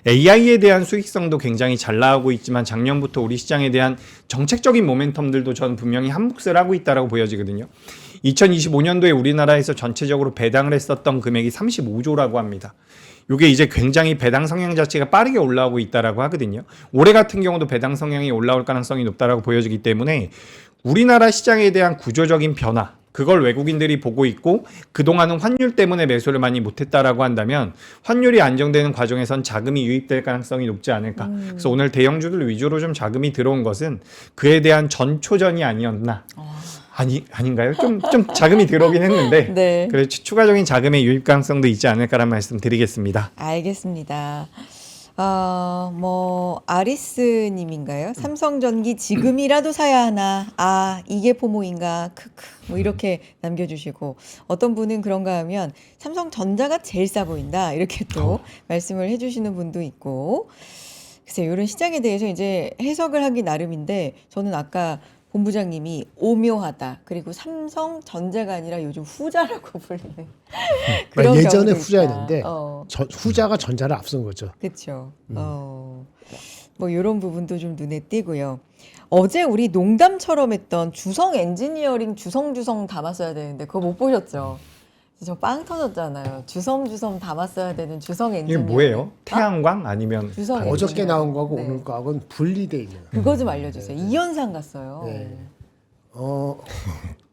AI에 대한 수익성도 굉장히 잘 나오고 있지만 작년부터 우리 시장에 대한 정책적인 모멘텀들도 저는 분명히 한 몫을 하고 있다라고 보여지거든요. 2025년도에 우리나라에서 전체적으로 배당을 했었던 금액이 35조라고 합니다. 이게 이제 굉장히 배당 성향 자체가 빠르게 올라오고 있다라고 하거든요. 올해 같은 경우도 배당 성향이 올라올 가능성이 높다라고 보여지기 때문에 우리나라 시장에 대한 구조적인 변화, 그걸 외국인들이 보고 있고, 그동안은 환율 때문에 매수를 많이 못했다라고 한다면 환율이 안정되는 과정에선 자금이 유입될 가능성이 높지 않을까. 그래서 오늘 대형주들 위주로 좀 자금이 들어온 것은 그에 대한 전초전이 아니었나. 아닌가요? 좀 자금이 들어오긴 했는데 네. 그래서 추가적인 자금의 유입 가능성도 있지 않을까라는 말씀 드리겠습니다. 알겠습니다. 뭐 아리스님인가요? 삼성전기 지금이라도 사야 하나? 이게 포모인가? 크크. 뭐 이렇게 남겨주시고, 어떤 분은 그런가 하면 삼성전자가 제일 싸 보인다 이렇게 또 말씀을 해주시는 분도 있고, 글쎄요, 이런 시장에 대해서 이제 해석을 하기 나름인데, 저는 아까 본부장님이 오묘하다, 그리고 삼성전자가 아니라 요즘 후자라고 불리는 그런 예전에 경우도 후자였는데 있다. 후자가 전자를 앞선 거죠. 그렇죠. 뭐 이런 부분도 좀 눈에 띄고요. 어제 우리 농담처럼 했던 주성 엔지니어링 주성 담았어야 되는데 그거 못 보셨죠? 저 빵 터졌잖아요. 주성 담았어야 되는 주성 이게 엔지니어링. 뭐예요? 태양광 아니면 주성 다른 엔지니어링. 어저께 나온 거하고 네. 오늘 거하고는 분리돼 있는. 그거 좀 알려주세요. 이현상 갔어요. 네.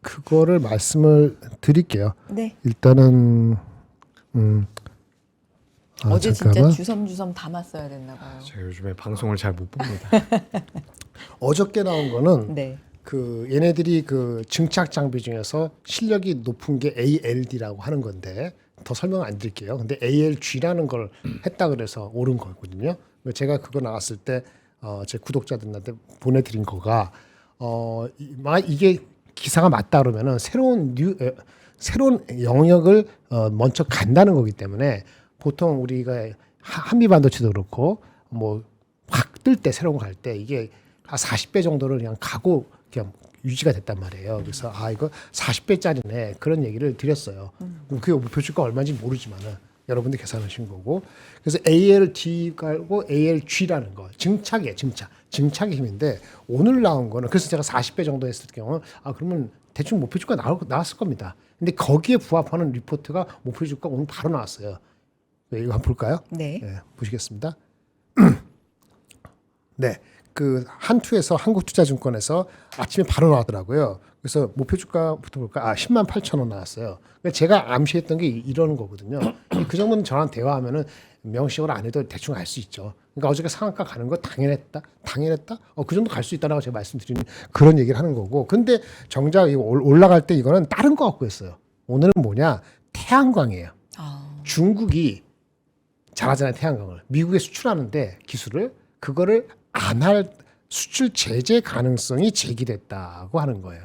그거를 말씀을 드릴게요. 네. 일단은 어제 잠깐만. 진짜 주섬 담았어야 됐나 봐요. 제가 요즘에 방송을 잘 못 봅니다. 어저께 나온 거는 네. 그 얘네들이 그 증착 장비 중에서 실력이 높은 게 ALD라고 하는 건데, 더 설명 안 드릴게요. 근데 ALG라는 걸 했다 그래서 오른 거거든요. 제가 그거 나왔을 때 제 구독자들한테 보내드린 거가 이게 기사가 맞다 그러면은 새로운 새로운 영역을 먼저 간다는 거기 때문에 보통 우리가 한미 반도체도 그렇고 뭐 확 뜰 때 새로운 거 갈 때 이게 한 40배 정도를 그냥 가고 그냥 유지가 됐단 말이에요. 그래서 이거 40배짜리네 그런 얘기를 드렸어요. 그게 목표 주가 얼마인지 모르지만은 여러분들 계산하신 거고. 그래서 ALD 깔고 ALG라는 거 증착이에요. 증착의 힘인데 오늘 나온 거는 그래서 제가 40배 정도 했을 경우 그러면 대충 목표 주가 나왔을 겁니다. 근데 거기에 부합하는 리포트가 목표 주가 오늘 바로 나왔어요. 네, 이거 한번 볼까요? 네. 네, 보시겠습니다. 네, 그 한투에서 한국투자증권에서 아침에 바로 나왔더라고요. 그래서 목표 주가부터 볼까? 10만 8천 원 나왔어요. 그러니까 제가 암시했던 게 이러는 거거든요. 그 정도는 저랑 대화하면은 명시적으로 안 해도 대충 알 수 있죠. 그러니까 어저께 상한가 가는 거 당연했다. 그 정도 갈 수 있다라고 제가 말씀드리는 그런 얘기를 하는 거고. 근데 정작 이거 올라갈 때 이거는 다른 거 갖고 했어요. 오늘은 뭐냐? 태양광이에요. 중국이 잘하잖아요, 태양광을. 미국에 수출하는데 기술을 그거를 안 할 수출 제재 가능성이 제기됐다고 하는 거예요.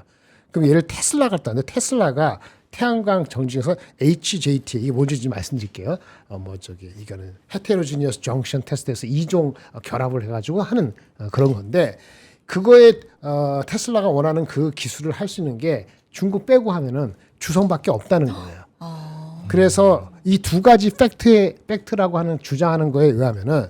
그럼 예를 테슬라 같다는데 테슬라가 태양광 정지에서 HJT 이게 뭔지 말씀드릴게요. 이거는 헤테로지니어스 정션 테스트에서 2종 결합을 해가지고 하는 그런 건데 그거에 테슬라가 원하는 그 기술을 할 수 있는 게 중국 빼고 하면은 주성밖에 없다는 거예요. 그래서 이 두 가지 팩트라고 하는 주장하는 거에 의하면은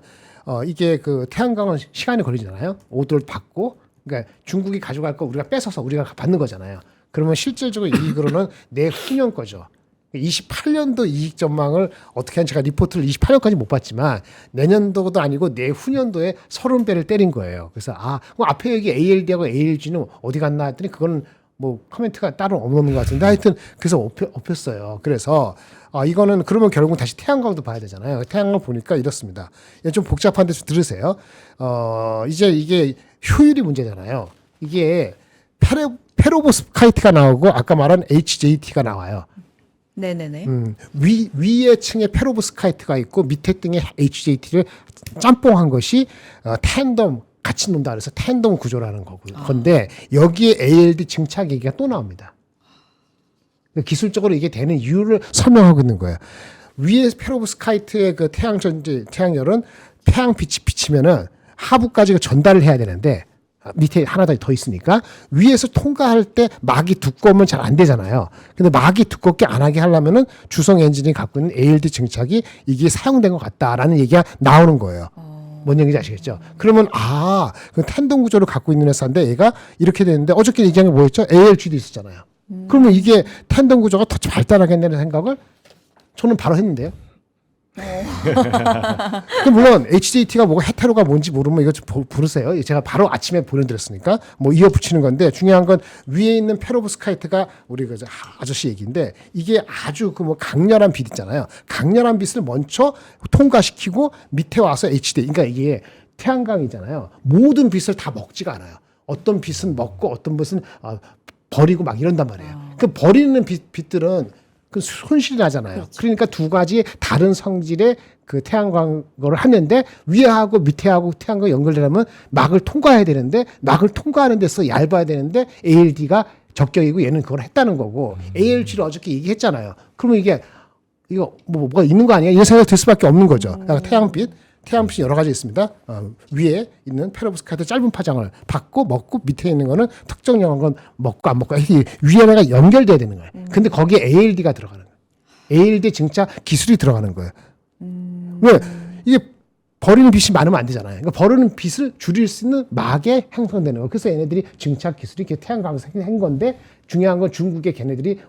이게 그 태양광은 시간이 걸리잖아요. 오더를 받고 그러니까 중국이 가져갈 거 우리가 뺏어서 우리가 받는 거잖아요. 그러면 실질적으로 이익으로는 내후년 거죠. 28년도 이익 전망을 어떻게 하는지 제가 리포트를 28년까지 못 봤지만 내년도도 아니고 내후년도에 30배를 때린 거예요. 그래서 그럼 앞에 여기 ALD하고 ALG는 어디 갔나 했더니 그거는 뭐 코멘트가 따로 없는 것 같은데 하여튼 그래서 엎였어요. 그래서 이거는 그러면 결국은 다시 태양광도 봐야 되잖아요. 태양광 보니까 이렇습니다. 좀 복잡한데 좀 들으세요. 이제 이게 효율이 문제잖아요. 이게 페로보스카이트가 나오고 아까 말한 HJT가 나와요. 네네네. 위에 층에 페로보스카이트가 있고 밑에 층에 HJT를 짬뽕한 것이 텐덤 같이 논다 그래서 텐덤 구조라는 건데 여기에 ALD 증착 얘기가 또 나옵니다. 기술적으로 이게 되는 이유를 설명하고 있는 거예요. 위에 페로브스카이트의 그 태양열은 태양빛이 비치면은 하부까지 전달을 해야 되는데 밑에 하나 더 있으니까 위에서 통과할 때 막이 두꺼우면 잘 안 되잖아요. 근데 막이 두껍게 안 하게 하려면은 주성 엔진이 갖고 있는 ALD 증착이 이게 사용된 것 같다라는 얘기가 나오는 거예요. 뭔 얘기인지 아시겠죠? 그러면 그 텐덤 구조를 갖고 있는 회사인데 얘가 이렇게 되는데 어저께 얘기한 게 뭐였죠? ALG도 있었잖아요. 그러면 이게 텐덤 구조가 더 발달하겠다는 생각을 저는 바로 했는데요. 물론 HJT가 뭐고 헤테로가 뭔지 모르면 이거 좀 부르세요. 제가 바로 아침에 보내드렸으니까 뭐 이어 붙이는 건데 중요한 건 위에 있는 페로브스카이트가 우리 그 아저씨 얘기인데 이게 아주 그 뭐 강렬한 빛 있잖아요. 강렬한 빛을 먼저 통과시키고 밑에 와서 HD 그러니까 이게 태양광이잖아요. 모든 빛을 다 먹지가 않아요. 어떤 빛은 먹고 어떤 빛은 버리고 막 이런단 말이에요. 그 버리는 빛들은 그 손실이 나잖아요. 그렇죠. 그러니까 두 가지 다른 성질의 그 태양광을 하는데 위에하고 밑에하고 태양광 연결되려면 막을 통과해야 되는데 막을 통과하는 데서 얇아야 되는데 ALD가 적격이고 얘는 그걸 했다는 거고 ALG를 어저께 얘기했잖아요. 그러면 이거 뭐가 있는 거 아니야? 이런 생각이 들 수밖에 없는 거죠. 태양빛이 여러 가지 있습니다. 위에 있는 페로브스카이트 짧은 파장을 받고 먹고 밑에 있는 거는 특정 영역은 먹고 안 먹고 위에가 연결돼야 되는 거예요. 근데 거기에 ALD가 들어가는 거예요. ALD 증착 기술이 들어가는 거예요. 왜? 이게 버리는 빛이 많으면 안 되잖아요. 그러니까 버리는 빛을 줄일 수 있는 막에 형성되는 거예요. 그래서 얘네들이 증착 기술이 이렇게 태양광에서 한 건데 중요한 건 중국의 걔네들이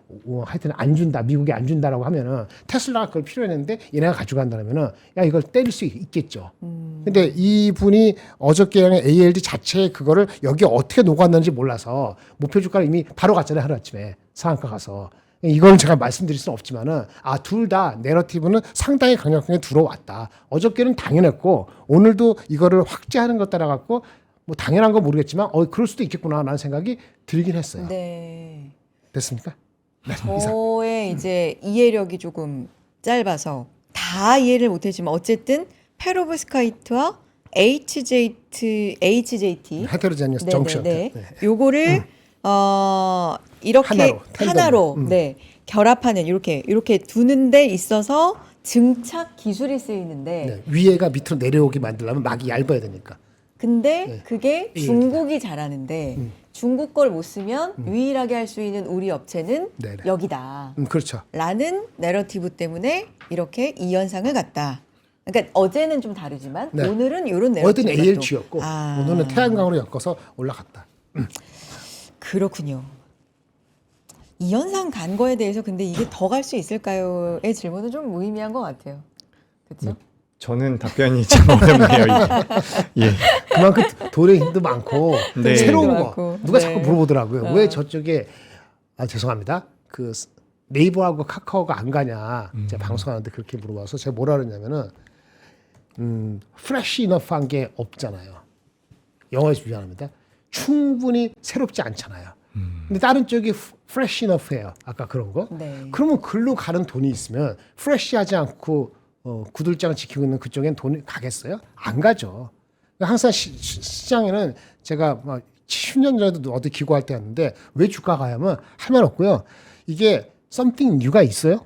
하여튼 안 준다, 미국이 안 준다라고 하면은 테슬라가 그걸 필요했는데 얘네가 가져간다면은 이걸 때릴 수 있겠죠. 근데 이분이 어저께 ALD 자체에 그거를 여기 어떻게 녹았는지 몰라서 목표 주가를 이미 바로 갔잖아요. 하루아침에 상한가 가서. 이건 제가 말씀드릴 수는 없지만은 둘 다 내러티브는 상당히 강력하게 들어왔다. 어저께는 당연했고 오늘도 이거를 확대하는 것 따라 갖고 뭐 당연한 건 모르겠지만 그럴 수도 있겠구나라는 생각이 들긴 했어요. 네. 됐습니까? 네, 저의 이제 이해력이 조금 짧아서 다 이해를 못했지만 어쨌든 페로브스카이트와 HJT 헤테로제니어스 정션. 요거를 이렇게 하나로, 텐덤으로. 하나로 네, 결합하는 이렇게 두는 데 있어서 증착 기술이 쓰이는데 네, 위에가 밑으로 내려오게 만들려면 막이 얇아야 되니까. 근데 네. 그게 이 중국이 잘하는데 중국 걸 못 쓰면 유일하게 할 수 있는 우리 업체는 네네. 여기다. 그렇죠. 라는 내러티브 때문에 이렇게 이 현상을 갖다. 그러니까 어제는 좀 다르지만 네. 오늘은 이런 내러티브가 어제는 ALG였고 아. 오늘은 태양광으로 엮어서 올라갔다. 그렇군요. 이 현상 간 거에 대해서 근데 이게 더 갈 수 있을까요?의 질문은 좀 무의미한 것 같아요. 그렇죠? 저는 답변이 참 어렵네요. 이게. 예. 그만큼 돈의 힘도 많고 네. 새로운 돈도 거 많고. 누가 네. 자꾸 물어보더라고요. 어. 왜 저쪽에 죄송합니다. 그 네이버하고 카카오가 안 가냐 제가 방송하는데 그렇게 물어봐서 제가 뭐라 그랬냐면은 프레시 이너프한 게 없잖아요. 영어에서 미안합니다. 충분히 새롭지 않잖아요. 근데 다른 쪽이 프레시 이너프예요. 아까 그런 거. 네. 그러면 글로 가는 돈이 있으면 프레시하지 않고 구들장을 지키고 있는 그쪽엔 돈이 가겠어요? 안 가죠. 항상 시장에는 제가 막 10년 전에도 어디 기고할 때였는데 왜 주가가 하면 할 말 없고요. 이게 something new가 있어요?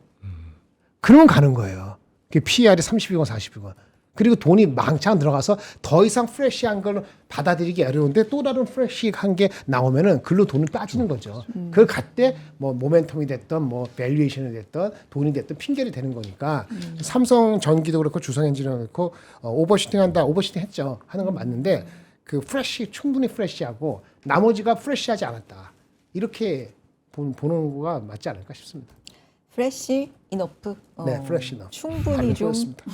그러면 가는 거예요. 그게 PER이 30이건 40이건. 그리고 돈이 망창 들어가서 더 이상 프레시한 걸 받아들이기 어려운데 또 다른 프레시한 게 나오면은 글로 돈을 빠지는 거죠. 그걸 갖때 뭐 모멘텀이 됐던 뭐 밸류에이션이 됐던 돈이 됐던 핑계를 대는 거니까 삼성 전기도 그렇고 주성엔진도 그렇고 오버슈팅한다 오버슈팅 했죠. 하는 건 맞는데 그 프레시 충분히 프레시하고 나머지가 프레시하지 않았다. 이렇게 보는 거가 맞지 않을까 싶습니다. 프레시 이너프. 네, 프레시 이너프. 충분히 좀 좋습니다.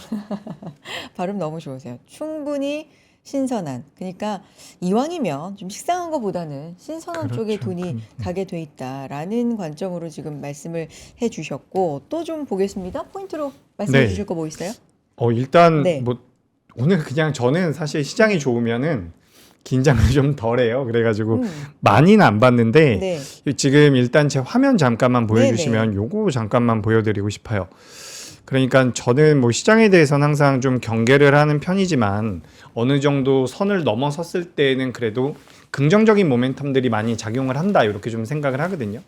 발음 너무 좋으세요. 충분히 신선한. 그러니까 이왕이면 좀 식상한 것보다는 신선한 쪽에 돈이 가게 돼 있다라는 관점으로 지금 말씀을 해주셨고 또 좀 보겠습니다. 포인트로 말씀해 네. 주실 거 뭐 있어요? 일단 네. 뭐 오늘 그냥 저는 사실 시장이 좋으면은 긴장을 좀 덜해요. 그래가지고 많이는 안 봤는데 네. 지금 일단 제 화면 잠깐만 보여주시면 요거 잠깐만 보여드리고 싶어요. 그러니까 저는 뭐 시장에 대해서는 항상 좀 경계를 하는 편이지만 어느 정도 선을 넘어섰을 때는 그래도 긍정적인 모멘텀들이 많이 작용을 한다 이렇게 좀 생각을 하거든요.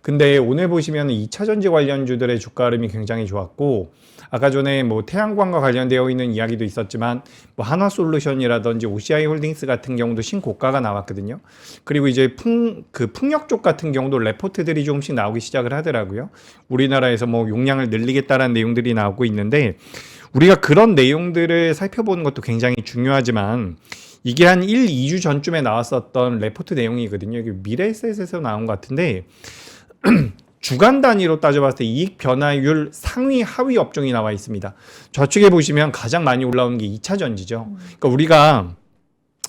근데 오늘 보시면 2차 전지 관련주들의 주가 흐름이 굉장히 좋았고 아까 전에 뭐 태양광과 관련되어 있는 이야기도 있었지만 뭐 한화솔루션이라든지 OCI 홀딩스 같은 경우도 신고가가 나왔거든요. 그리고 이제 풍력 쪽 같은 경우도 레포트들이 조금씩 나오기 시작을 하더라고요. 우리나라에서 뭐 용량을 늘리겠다라는 내용들이 나오고 있는데 우리가 그런 내용들을 살펴보는 것도 굉장히 중요하지만 이게 한 1, 2주 전쯤에 나왔었던 레포트 내용이거든요. 이게 미래에셋에서 나온 것 같은데 주간 단위로 따져봤을 때 이익 변화율 상위 하위 업종이 나와 있습니다. 좌측에 보시면 가장 많이 올라오는 게 2차 전지죠. 그러니까 우리가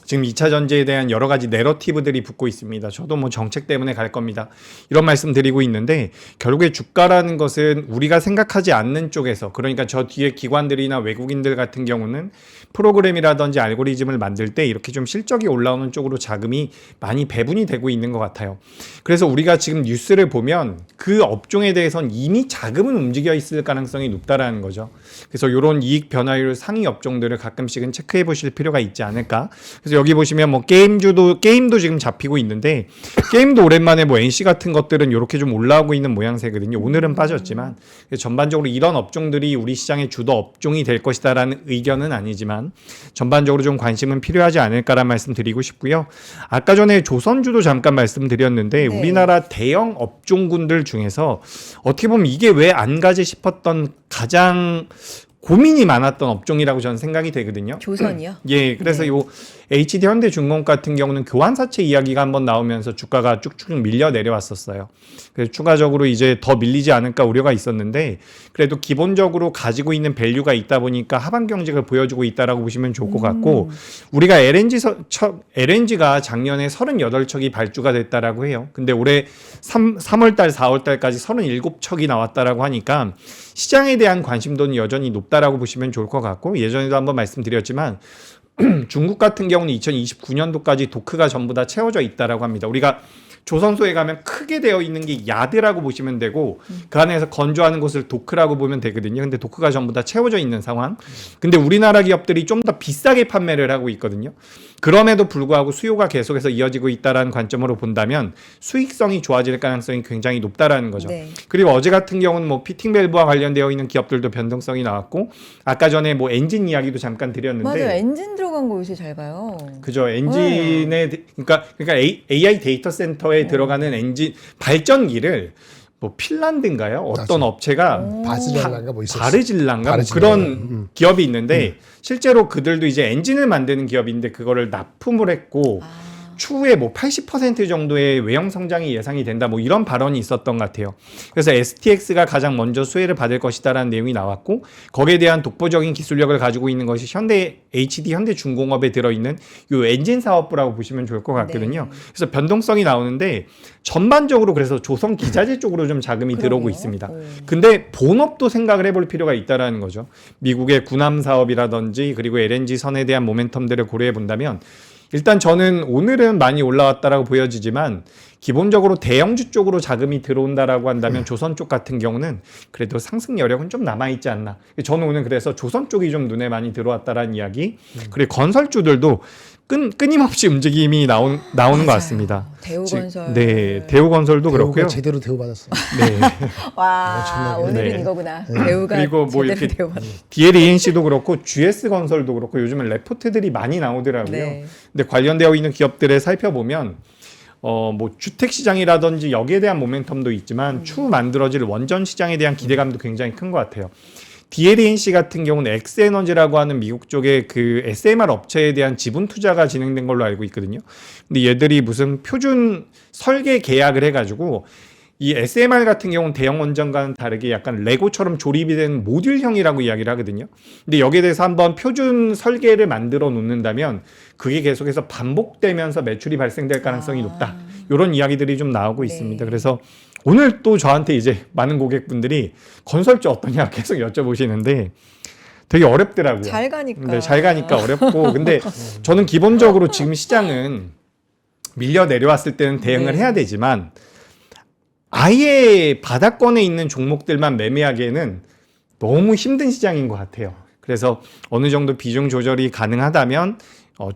지금 2차 전지에 대한 여러 가지 내러티브들이 붙고 있습니다. 저도 뭐 정책 때문에 갈 겁니다. 이런 말씀 드리고 있는데 결국에 주가라는 것은 우리가 생각하지 않는 쪽에서 그러니까 저 뒤에 기관들이나 외국인들 같은 경우는 프로그램이라든지 알고리즘을 만들 때 이렇게 좀 실적이 올라오는 쪽으로 자금이 많이 배분이 되고 있는 것 같아요. 그래서 우리가 지금 뉴스를 보면 그 업종에 대해서는 이미 자금은 움직여 있을 가능성이 높다라는 거죠. 그래서 이런 이익 변화율 상위 업종들을 가끔씩은 체크해 보실 필요가 있지 않을까. 그래서 여기 보시면 뭐 게임도 지금 잡히고 있는데 게임도 오랜만에 뭐 NC 같은 것들은 이렇게 좀 올라오고 있는 모양새거든요. 오늘은 빠졌지만 전반적으로 이런 업종들이 우리 시장의 주도 업종이 될 것이다라는 의견은 아니지만 전반적으로 좀 관심은 필요하지 않을까라는 말씀 드리고 싶고요. 아까 전에 조선주도 잠깐 말씀드렸는데 네. 우리나라 대형 업종군들 중에서 어떻게 보면 이게 왜 안 가지 싶었던 가장 고민이 많았던 업종이라고 저는 생각이 되거든요. 조선이요? 예, 그래서 네. 요 HD 현대중공업 같은 경우는 교환사채 이야기가 한번 나오면서 주가가 쭉쭉 밀려 내려왔었어요. 그래서 추가적으로 이제 더 밀리지 않을까 우려가 있었는데 그래도 기본적으로 가지고 있는 밸류가 있다 보니까 하반 경직을 보여주고 있다라고 보시면 좋을 것 같고 우리가 LNG가 작년에 38척이 발주가 됐다라고 해요. 근데 올해 3월달, 4월달까지 37척이 나왔다라고 하니까 시장에 대한 관심도는 여전히 높다라고 보시면 좋을 것 같고 예전에도 한번 말씀드렸지만 중국 같은 경우는 2029년도까지 도크가 전부 다 채워져 있다라고 합니다. 우리가 조선소에 가면 크게 되어 있는 게 야드라고 보시면 되고 그 안에서 건조하는 곳을 도크라고 보면 되거든요. 근데 도크가 전부 다 채워져 있는 상황. 근데 우리나라 기업들이 좀 더 비싸게 판매를 하고 있거든요. 그럼에도 불구하고 수요가 계속해서 이어지고 있다라는 관점으로 본다면 수익성이 좋아질 가능성이 굉장히 높다라는 거죠. 네. 그리고 어제 같은 경우는 뭐 피팅 밸브와 관련되어 있는 기업들도 변동성이 나왔고 아까 전에 뭐 엔진 이야기도 잠깐 드렸는데 맞아요. 엔진 들어간 거 요새 잘 가요. 그죠. 엔진에 그러니까 AI 데이터 센터에 들어가는 엔진 발전기를 뭐 핀란드인가요? 어떤 맞아. 업체가 바즈랄란가 뭐 있었어. 바르질란가 뭐 바르질란. 그런 기업이 있는데 실제로 그들도 이제 엔진을 만드는 기업인데 그거를 납품을 했고 추후에 뭐 80% 정도의 외형 성장이 예상이 된다 뭐 이런 발언이 있었던 것 같아요. 그래서 STX가 가장 먼저 수혜를 받을 것이다라는 내용이 나왔고 거기에 대한 독보적인 기술력을 가지고 있는 것이 현대 HD 현대중공업에 들어있는 요 엔진 사업부라고 보시면 좋을 것 같거든요. 네. 그래서 변동성이 나오는데 전반적으로 그래서 조선 기자재 쪽으로 좀 자금이 들어오고 그러게요. 있습니다. 오. 근데 본업도 생각을 해볼 필요가 있다라는 거죠. 미국의 군함 사업이라든지 그리고 LNG 선에 대한 모멘텀들을 고려해 본다면 일단 저는 오늘은 많이 올라왔다라고 보여지지만 기본적으로 대형주 쪽으로 자금이 들어온다라고 한다면 조선 쪽 같은 경우는 그래도 상승 여력은 좀 남아있지 않나. 저는 오늘 그래서 조선 쪽이 좀 눈에 많이 들어왔다라는 이야기. 그리고 건설주들도 끊임없이 움직임이 나오는 것 같습니다. 대우건설. 네, 대우건설도 대우가 그렇고요. 제대로 대우받았어. 네. 와, 엄청나게. 오늘은 네. 이거구나. 대우가 그리고 뭐 제대로 이렇게 대우받았어. DLENC도 그렇고 GS건설도 그렇고 요즘은 레포트들이 많이 나오더라고요. 네. 근데 관련되어 있는 기업들을 살펴보면 뭐 주택 시장이라든지 여기에 대한 모멘텀도 있지만 추후 만들어질 원전 시장에 대한 기대감도 굉장히 큰 것 같아요. DLENC 같은 경우는 엑스에너지라고 하는 미국 쪽의 그 SMR 업체에 대한 지분 투자가 진행된 걸로 알고 있거든요. 근데 얘들이 무슨 표준 설계 계약을 해가지고 이 SMR 같은 경우는 대형 원전과는 다르게 약간 레고처럼 조립이 된 모듈형이라고 이야기를 하거든요. 근데 여기에 대해서 한번 표준 설계를 만들어 놓는다면 그게 계속해서 반복되면서 매출이 발생될 가능성이 높다. 이런 이야기들이 좀 나오고 네. 있습니다. 그래서 오늘 또 저한테 이제 많은 고객분들이 건설주 어떠냐 계속 여쭤보시는데 되게 어렵더라고요. 잘 가니까. 네, 잘 가니까 어렵고 근데 저는 기본적으로 지금 시장은 밀려 내려왔을 때는 대응을 네. 해야 되지만 아예 바닥권에 있는 종목들만 매매하기에는 너무 힘든 시장인 것 같아요. 그래서 어느 정도 비중 조절이 가능하다면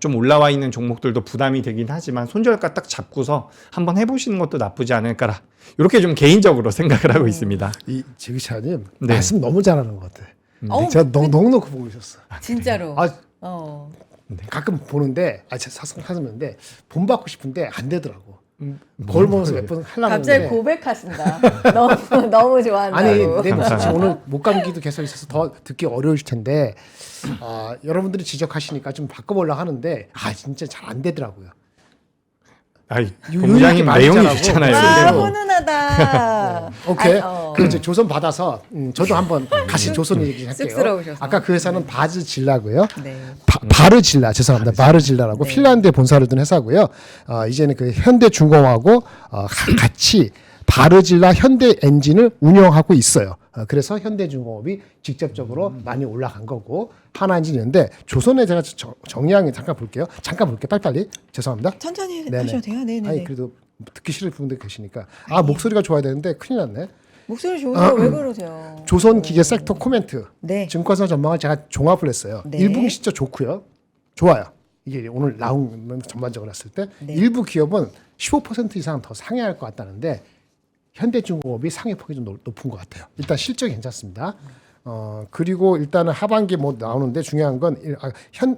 좀 올라와 있는 종목들도 부담이 되긴 하지만 손절가 딱 잡고서 한번 해보시는 것도 나쁘지 않을까라 이렇게 좀 개인적으로 생각을 하고 있습니다. 이 지기차님 네. 말씀 너무 잘하는 것 같아. 어우, 제가 너무 놓고 보고 있었어. 진짜로. 아, 가끔 보는데 사슴인데 본 받고 싶은데 안 되더라고. 거울 보면서 몇 번 하려고 갑자기 했는데 고백하신다. 너무 좋아한다고. 아니 내 목소리 지금 오늘 목감기도 계속 있어서 더 듣기 어려우실 텐데 여러분들이 지적하시니까 좀 바꿔보려고 하는데 진짜 잘 안 되더라고요. 아이, 요- 본부장님 요렇게 내용이 많이 좋잖아요. 와, 그대로. 훈훈하다. 오케이. 아니, 그 이제 조선 받아서 저도 한번 같이 조선 얘기 할게요. 쑥스러우셔서. 아까 그 회사는 바즈질라고요. 네. 바르질라 죄송합니다. 바르질라라고 네. 핀란드에 본사를 둔 회사고요. 이제는 그 현대중공업하고 같이 바르질라 현대 엔진을 운영하고 있어요. 그래서 현대중공업이 직접적으로 많이 올라간 거고 하나엔진인데 조선에 제가 정리한 게 잠깐 볼게요. 빨리빨리 죄송합니다. 천천히 네네. 하셔도 돼요. 네네. 아니 그래도 듣기 싫을 분들 계시니까 목소리가 좋아야 되는데 큰일 났네. 목소리 좋은데 왜 그러세요? 조선기계 섹터 코멘트 네. 증권사 전망을 제가 종합을 했어요. 네. 1분기 진짜 좋고요. 좋아요. 이게 오늘 나온 전반적으로 했을 때 네. 일부 기업은 15% 이상 더 상회할 것 같다는데 현대중공업이 상회폭이 좀 높은 것 같아요. 일단 실적이 괜찮습니다. 그리고 일단은 하반기 뭐 나오는데 중요한 건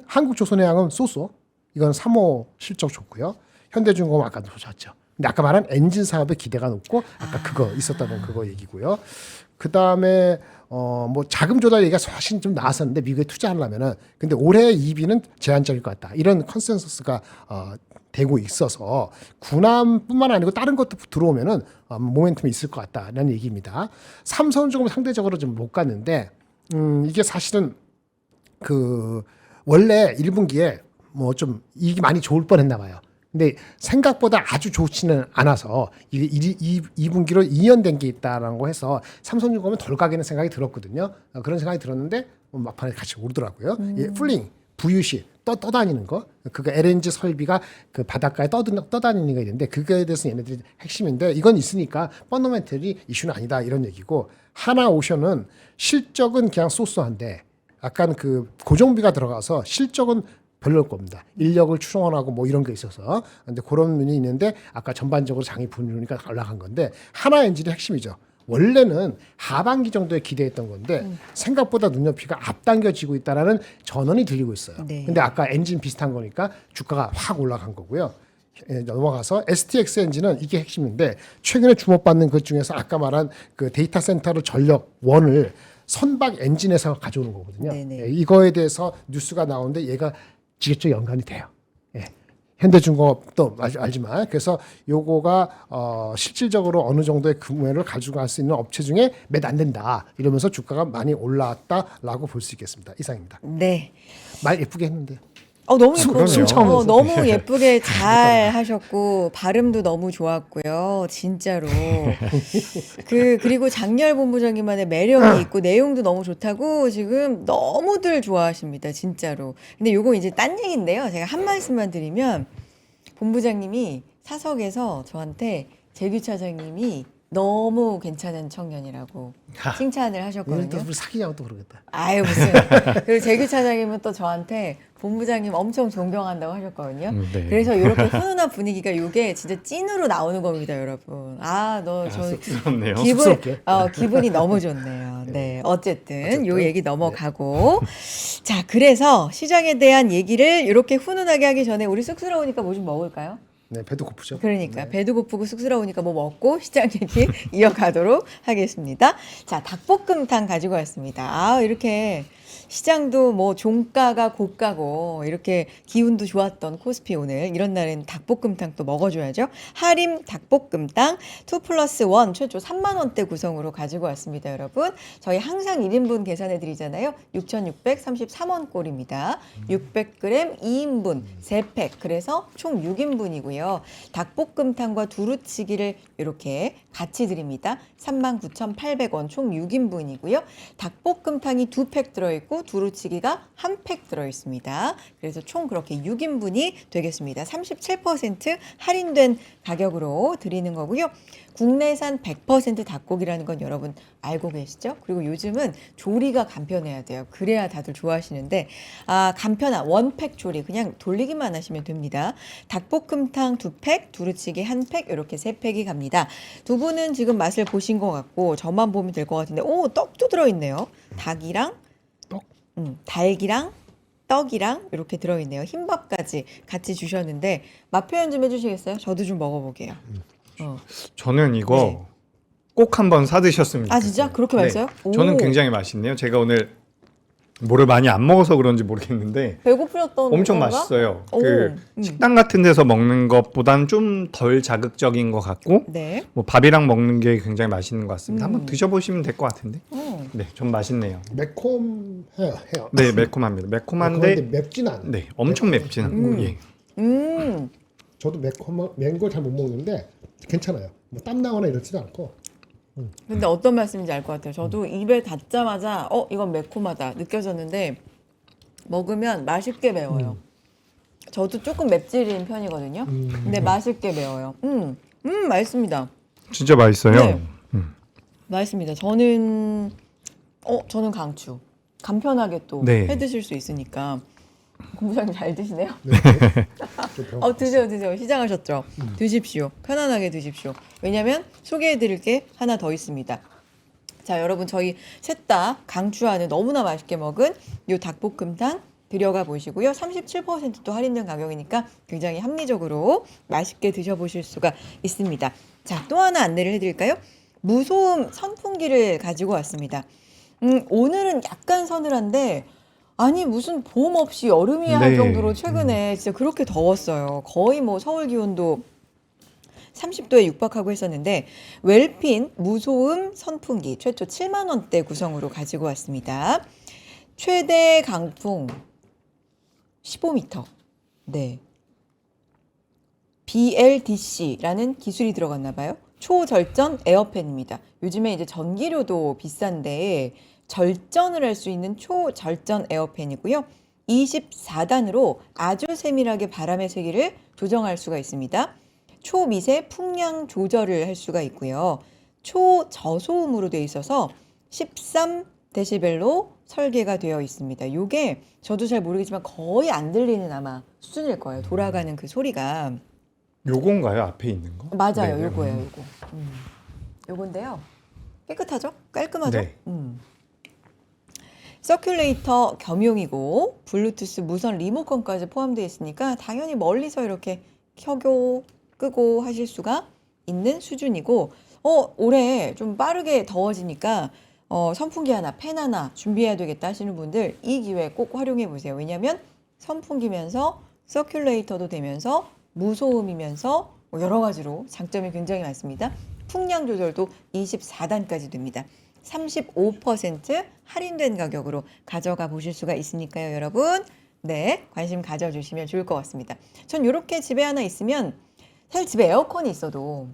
한국조선해양은 쏘쏘 이건 3호 실적 좋고요. 현대중공업 아까도 보셨죠. 근데 아까 말한 엔진 사업에 기대가 높고 아까 그거 있었다는 그거 얘기고요. 그 다음에 뭐 자금 조달 얘기가 사실 좀 나왔었는데 미국에 투자하려면은 근데 올해 EB는 제한적일 것 같다. 이런 컨센서스가 되고 있어서 군함뿐만 아니고 다른 것도 들어오면은 모멘텀이 있을 것 같다라는 얘기입니다. 삼성은 조금 상대적으로 좀 못 갔는데 이게 사실은 그 원래 1분기에 뭐 좀 이익이 많이 좋을 뻔했나 봐요. 근데 생각보다 아주 좋지는 않아서 이게 2분기로 2년 된 게 있다라고 해서 삼성중공업은 덜 가겠는 생각이 들었거든요. 그런 생각이 들었는데 막판에 같이 오르더라고요. 예, 풀링, VUC 떠다니는 거, 그거 LNG 설비가 그 바닷가에 떠다니는 게 있는데 그거에 대해서 얘네들이 핵심인데 이건 있으니까 펀더멘털이 이슈는 아니다 이런 얘기고 하나오션은 실적은 그냥 쏘쏘한데 약간 그 고정비가 들어가서 실적은 별로일 겁니다. 인력을 추정하고 뭐 이런 게 있어서 근데 그런 면이 있는데 아까 전반적으로 장이 분위니까 올라간 건데 하나 엔진이 핵심이죠. 원래는 하반기 정도에 기대했던 건데 생각보다 눈높이가 앞당겨지고 있다라는 전언이 들리고 있어요. 네. 근데 아까 엔진 비슷한 거니까 주가가 확 올라간 거고요. 넘어가서 STX 엔진은 이게 핵심인데 최근에 주목받는 것 중에서 아까 말한 그 데이터 센터로 전력 원을 선박 엔진에서 가져오는 거거든요. 네네. 예, 이거에 대해서 뉴스가 나오는데 얘가 직접적 연관이 돼요. 예. 현대중공업도 알지만 그래서 요거가 실질적으로 어느 정도의 규모를 가지고 갈 수 있는 업체 중에 몇 안 된다 이러면서 주가가 많이 올라왔다라고 볼 수 있겠습니다. 이상입니다. 네. 말 예쁘게 했는데 너무 그러네요. 예쁘고 너무 예쁘게 잘 하셨고 발음도 너무 좋았고요. 진짜로. 그리고 장렬 본부장님만의 매력이 있고 내용도 너무 좋다고 지금 너무들 좋아하십니다. 진짜로. 근데 요거 이제 딴 얘기인데요. 제가 한 말씀만 드리면 본부장님이 사석에서 저한테 재규 차장님이 너무 괜찮은 청년이라고 칭찬을 하셨거든요. 또 우리 사귀냐고 또 그러겠다. 아유 무슨 그리고 재규 차장님은 또 저한테 본부장님 엄청 존경한다고 하셨거든요. 네. 그래서 이렇게 훈훈한 분위기가 이게 진짜 찐으로 나오는 겁니다, 여러분. 저 쑥스럽네요. 쑥스럽게. 기분이 너무 좋네요. 네, 어쨌든 요 얘기 넘어가고 자 그래서 시장에 대한 얘기를 이렇게 훈훈하게 하기 전에 우리 쑥스러우니까 뭐 좀 먹을까요? 네, 배도 고프죠. 그러니까 배도 고프고 쑥스러우니까 뭐 먹고 시장 얘기 이어가도록 하겠습니다. 자, 닭볶음탕 가지고 왔습니다. 이렇게 시장도 뭐 종가가 고가고 이렇게 기운도 좋았던 코스피 오늘 이런 날엔 닭볶음탕 또 먹어줘야죠. 하림 닭볶음탕 2+1 최초 3만 원대 구성으로 가지고 왔습니다, 여러분. 저희 항상 1인분 계산해 드리잖아요. 6,633원 꼴입니다. 600g 2인분 3팩 그래서 총 6인분이고요. 닭볶음탕과 두루치기를 이렇게 같이 드립니다. 39,800원 총 6인분이고요. 닭볶음탕이 2팩 들어있고 두루치기가 1팩 들어있습니다. 그래서 총 그렇게 6인분이 되겠습니다. 37% 할인된 가격으로 드리는 거고요. 국내산 100% 닭고기라는 건 여러분 알고 계시죠? 그리고 요즘은 조리가 간편해야 돼요. 그래야 다들 좋아하시는데 간편한 원팩 조리 그냥 돌리기만 하시면 됩니다. 닭볶음탕 2팩, 두루치기 1팩 이렇게 3팩이 갑니다. 두 분은 지금 맛을 보신 것 같고 저만 보면 될 것 같은데 떡도 들어있네요. 닭이랑 떡? 닭이랑 떡이랑 이렇게 들어있네요. 흰밥까지 같이 주셨는데 맛 표현 좀 해주시겠어요? 저도 좀 먹어보게요. 저는 이거 네. 꼭 한번 사 드셨으면 좋겠어요. 진짜? 그렇게 맛있어요? 오. 저는 굉장히 맛있네요. 제가 오늘 뭐를 많이 안 먹어서 그런지 모르겠는데 배고프셨던 엄청 건가? 맛있어요. 오, 식당 같은 데서 먹는 것보단 좀 덜 자극적인 것 같고 네. 뭐 밥이랑 먹는 게 굉장히 맛있는 것 같습니다. 한번 드셔보시면 될 것 같은데. 네, 좀 맛있네요. 매콤해요. 네, 매콤합니다. 매콤한데 맵진 않아요. 네, 엄청 맵진 않고 예. 저도 매운 거 잘 못 먹는데 괜찮아요. 뭐 땀 나거나 이러지도 않고. 근데 어떤 말씀인지 알 것 같아요. 저도 입에 닿자마자 이건 매콤하다 느껴졌는데 먹으면 맛있게 매워요. 저도 조금 맵찔인 편이거든요. 근데 맛있게 매워요. 맛있습니다. 진짜 맛있어요. 네. 맛있습니다. 저는 강추. 간편하게 또 네. 해 드실 수 있으니까. 공부장님 잘 드시네요. 좀 드세요. 시장하셨죠? 드십시오. 편안하게 드십시오. 왜냐면 소개해드릴 게 하나 더 있습니다. 자, 여러분 저희 셋 다 강추하는 너무나 맛있게 먹은 요 닭볶음탕 들여가 보시고요. 37%도 할인된 가격이니까 굉장히 합리적으로 맛있게 드셔보실 수가 있습니다. 자, 또 하나 안내를 해드릴까요? 무소음 선풍기를 가지고 왔습니다. 오늘은 약간 서늘한데 아니 무슨 봄 없이 여름이야 할 네. 정도로 최근에 진짜 그렇게 더웠어요. 거의 뭐 서울 기온도 30도에 육박하고 했었는데 웰핀 무소음 선풍기 최초 7만 원대 구성으로 가지고 왔습니다. 최대 강풍 15m. 네. BLDC라는 기술이 들어갔나 봐요. 초절전 에어팬입니다. 요즘에 이제 전기료도 비싼데 절전을 할 수 있는 초절전 에어팬이고요. 24단으로 아주 세밀하게 바람의 세기를 조정할 수가 있습니다. 초미세 풍량 조절을 할 수가 있고요. 초저소음으로 되어 있어서 13데시벨로 설계가 되어 있습니다. 이게 저도 잘 모르겠지만 거의 안 들리는 아마 수준일 거예요. 돌아가는 그 소리가. 요건가요? 앞에 있는 거? 맞아요. 네. 요거예요. 요거. 요건데요. 깨끗하죠? 깔끔하죠? 네. 서큘레이터 겸용이고 블루투스 무선 리모컨까지 포함되어 있으니까 당연히 멀리서 이렇게 켜고 끄고 하실 수가 있는 수준이고 올해 좀 빠르게 더워지니까 선풍기 하나, 팬 하나 준비해야 되겠다 하시는 분들 이 기회 꼭 활용해 보세요. 왜냐하면 선풍기면서 서큘레이터도 되면서 무소음이면서 여러 가지로 장점이 굉장히 많습니다. 풍량 조절도 24단까지 됩니다. 35% 할인된 가격으로 가져가 보실 수가 있으니까요, 여러분. 네, 관심 가져주시면 좋을 것 같습니다. 전 이렇게 집에 하나 있으면 사실 집에 에어컨이 있어도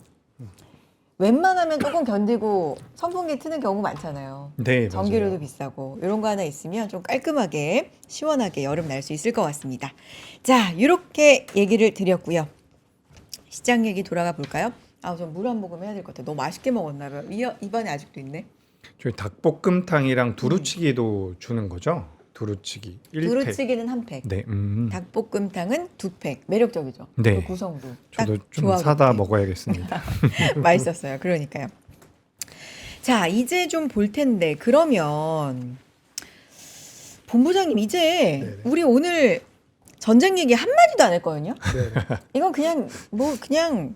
웬만하면 조금 견디고 선풍기 트는 경우 많잖아요. 네, 전기료도 맞아요. 비싸고 이런 거 하나 있으면 좀 깔끔하게 시원하게 여름 날 수 있을 것 같습니다. 자, 이렇게 얘기를 드렸고요. 시장 얘기 돌아가 볼까요? 전 물 한 모금 해야 될 것 같아요. 너무 맛있게 먹었나 봐요. 입안에 아직도 있네. 저희 닭볶음탕이랑 두루치기도 주는 거죠? 두루치기 1팩. 두루치기는 한 팩, 네. 닭볶음탕은 2팩. 매력적이죠. 네. 그 구성도. 딱 저도 좀 조화롭게. 사다 먹어야겠습니다. 맛있었어요. 그러니까요. 자, 이제 좀 볼 텐데 그러면 본부장님 이제 네네. 우리 오늘 전쟁 얘기 한 마디도 안 했거든요. 네. 이건 그냥 그냥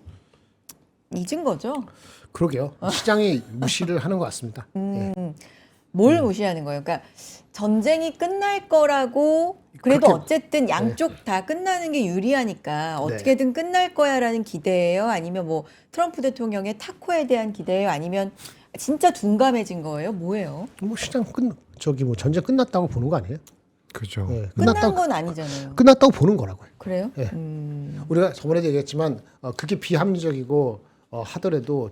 잊은 거죠. 그러게요. 시장이 무시를 하는 것 같습니다. 예. 뭘 무시하는 거예요? 그러니까 전쟁이 끝날 거라고 그래도 그렇게- 어쨌든 양쪽 다 끝나는 게 유리하니까 어떻게든 끝날 거야라는 기대예요? 아니면 뭐 트럼프 대통령의 타코에 대한 기대예요? 아니면 진짜 둔감해진 거예요? 뭐예요? 뭐 시장 전쟁 끝났다고 보는 거 아니에요? 그죠. 예, 끝난 건 아니잖아요. 끝났다고 보는 거라고요. 그래요? 예. 우리가 저번에도 얘기했지만 그게 비합리적이고 하더라도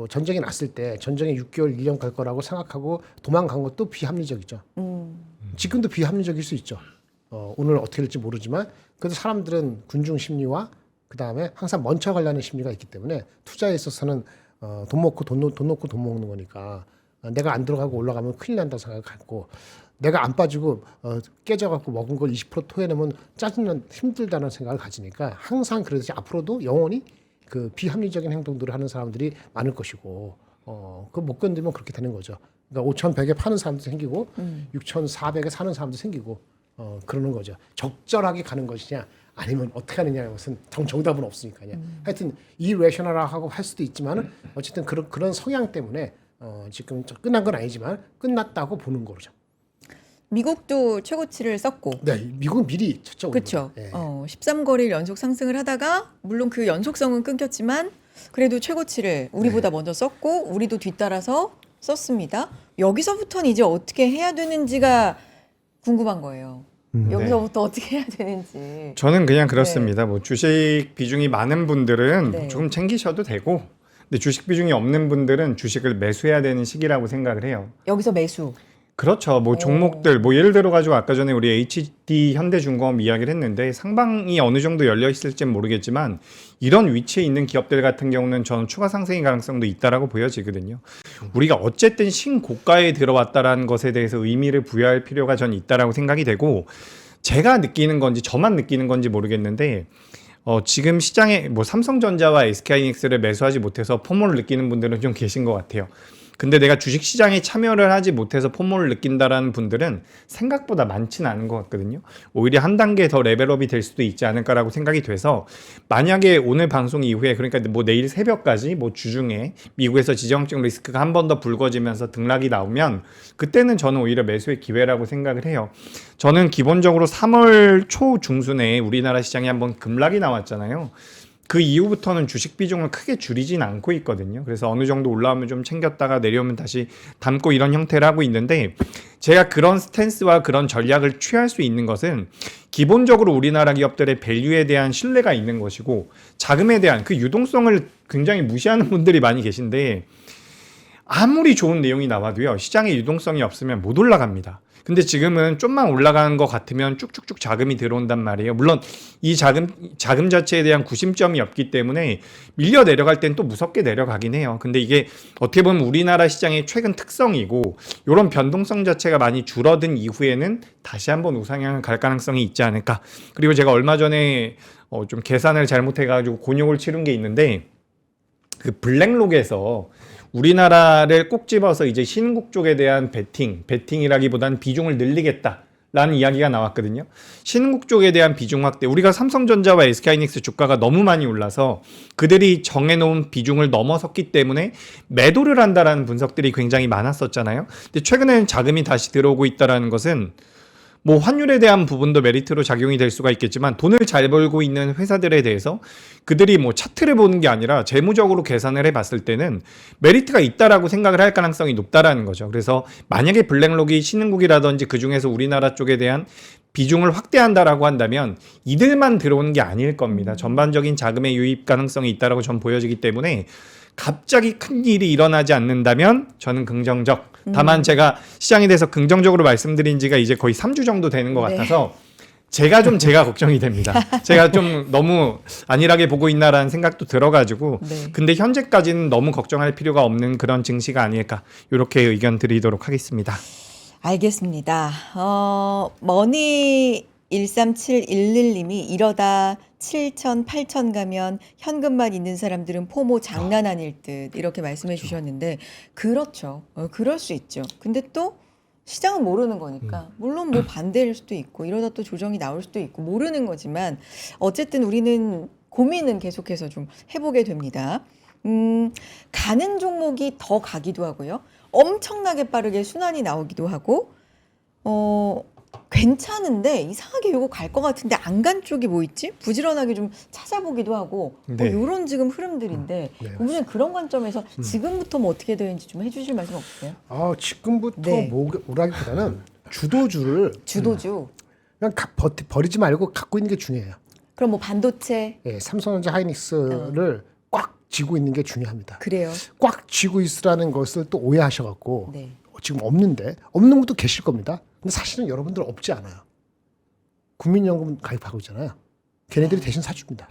전쟁이 났을 때 전쟁이 6개월, 1년 갈 거라고 생각하고 도망간 것도 비합리적이죠. 지금도 비합리적일 수 있죠. 오늘 어떻게 될지 모르지만 그래도 사람들은 군중 심리와 그 다음에 항상 먼저 가려는 심리가 있기 때문에 투자에 있어서는 돈 놓고 돈 먹는 거니까 내가 안 들어가고 올라가면 큰일 난다고 생각하고 내가 안 빠지고 깨져갖고 먹은 걸 20% 토해내면 짜증난 힘들다는 생각을 가지니까 항상 그래서 앞으로도 영원히 그 비합리적인 행동들을 하는 사람들이 많을 것이고 그거 못 견디면 그렇게 되는 거죠. 그러니까 5,100에 파는 사람도 생기고 6,400에 사는 사람도 생기고 그러는 거죠. 적절하게 가는 것이냐 아니면 어떻게 하느냐는 것은 정답은 없으니까요. 하여튼 이레셔널하고 할 수도 있지만 어쨌든 그런 성향 때문에 지금 끝난 건 아니지만 끝났다고 보는 거죠. 미국도 최고치를 썼고 네, 미국은 미리 쳤죠. 그렇죠. 예. 13거래일 연속 상승을 하다가 물론 그 연속성은 끊겼지만 그래도 최고치를 우리보다 먼저 썼고 우리도 뒤따라서 썼습니다. 여기서부터는 이제 어떻게 해야 되는지가 궁금한 거예요. 여기서부터 어떻게 해야 되는지. 저는 그냥 그렇습니다. 뭐 주식 비중이 많은 분들은 네. 조금 챙기셔도 되고, 근데 주식 비중이 없는 분들은 주식을 매수해야 되는 시기라고 생각을 해요. 여기서 매수. 그렇죠. 뭐 종목들, 뭐 예를 들어 가지고 아까 전에 우리 HD 현대중공업 이야기를 했는데 상방이 어느 정도 열려 있을지는 모르겠지만 이런 위치에 있는 기업들 같은 경우는 저는 추가 상승의 가능성도 있다라고 보여지거든요. 우리가 어쨌든 신고가에 들어왔다라는 것에 대해서 의미를 부여할 필요가 저는 있다라고 생각이 되고, 제가 느끼는 건지 저만 느끼는 건지 모르겠는데 지금 시장에 뭐 삼성전자와 SK하이닉스를 매수하지 못해서 포모를 느끼는 분들은 좀 계신 것 같아요. 근데 내가 주식시장에 참여를 하지 못해서 포모를 느낀다라는 분들은 생각보다 많지는 않은 것 같거든요. 오히려 한 단계 더 레벨업이 될 수도 있지 않을까라고 생각이 돼서, 만약에 오늘 방송 이후에, 그러니까 뭐 내일 새벽까지 뭐 주중에 미국에서 지정학적 리스크가 한 번 더 불거지면서 등락이 나오면 그때는 저는 오히려 매수의 기회라고 생각을 해요. 저는 기본적으로 3월 초 중순에 우리나라 시장에 한번 급락이 나왔잖아요. 그 이후부터는 주식 비중을 크게 줄이진 않고 있거든요. 그래서 어느 정도 올라오면 좀 챙겼다가 내려오면 다시 담고 이런 형태를 하고 있는데, 제가 그런 스탠스와 그런 전략을 취할 수 있는 것은 기본적으로 우리나라 기업들의 밸류에 대한 신뢰가 있는 것이고, 자금에 대한 그 유동성을 굉장히 무시하는 분들이 많이 계신데, 아무리 좋은 내용이 나와도요, 시장의 유동성이 없으면 못 올라갑니다. 근데 지금은 좀만 올라가는 것 같으면 쭉쭉쭉 자금이 들어온단 말이에요. 물론 이 자금 자체에 대한 구심점이 없기 때문에 밀려 내려갈 땐 또 무섭게 내려가긴 해요. 근데 이게 어떻게 보면 우리나라 시장의 최근 특성이고, 이런 변동성 자체가 많이 줄어든 이후에는 다시 한번 우상향을 갈 가능성이 있지 않을까. 그리고 제가 얼마 전에 좀 계산을 잘못해가지고 곤욕을 치른 게 있는데, 그 블랙록에서 우리나라를 꼭 집어서 이제 신흥국 쪽에 대한 베팅이라기보다는 비중을 늘리겠다라는 이야기가 나왔거든요. 신흥국 쪽에 대한 비중 확대, 우리가 삼성전자와 SK하이닉스 주가가 너무 많이 올라서 그들이 정해놓은 비중을 넘어섰기 때문에 매도를 한다라는 분석들이 굉장히 많았었잖아요. 근데 최근에는 자금이 다시 들어오고 있다라는 것은 뭐 환율에 대한 부분도 메리트로 작용이 될 수가 있겠지만, 돈을 잘 벌고 있는 회사들에 대해서 그들이 뭐 차트를 보는 게 아니라 재무적으로 계산을 해봤을 때는 메리트가 있다라고 생각을 할 가능성이 높다라는 거죠. 그래서 만약에 블랙록이 신흥국이라든지 그 중에서 우리나라 쪽에 대한 비중을 확대한다라고 한다면 이들만 들어오는 게 아닐 겁니다. 전반적인 자금의 유입 가능성이 있다라고 전 보여지기 때문에 갑자기 큰 일이 일어나지 않는다면 저는 긍정적. 다만 제가 시장에 대해서 긍정적으로 말씀드린 지가 이제 거의 3주 정도 되는 것 네. 같아서 제가 걱정이 됩니다. 제가 좀 너무 안일하게 보고 있나라는 생각도 들어가지고, 네. 근데 현재까지는 너무 걱정할 필요가 없는 그런 증시가 아닐까, 이렇게 의견 드리도록 하겠습니다. 알겠습니다. 머니 13711님이 이러다 7천, 8천 가면 현금만 있는 사람들은 포모 장난 아닐 듯 이렇게 말씀해 주셨는데 그렇죠. 그럴 수 있죠. 근데 또 시장은 모르는 거니까 물론 뭐 반대일 수도 있고 이러다 또 조정이 나올 수도 있고 모르는 거지만 어쨌든 우리는 고민은 계속해서 좀 해보게 됩니다. 가는 종목이 더 가기도 하고요. 엄청나게 빠르게 순환이 나오기도 하고 괜찮은데 이상하게 요거 갈 것 같은데 안 간 쪽이 뭐 있지? 부지런하게 좀 찾아보기도 하고 네. 요런 지금 흐름들인데 네, 본부장님 그런 관점에서 지금부터 뭐 어떻게 되는지 좀 해주실 말씀 없으세요? 지금부터 네. 뭐라기보다는 주도주를 주도주. 그냥 버리지 말고 갖고 있는 게 중요해요. 그럼 뭐 반도체 예, 삼성전자 하이닉스를 꽉 쥐고 있는 게 중요합니다. 그래요. 꽉 쥐고 있으라는 것을 또 오해하셔갖고 네. 지금 없는 분도 계실 겁니다. 근데 사실은 여러분들 없지 않아요. 국민연금 가입하고 있잖아요. 걔네들이 대신 사줍니다.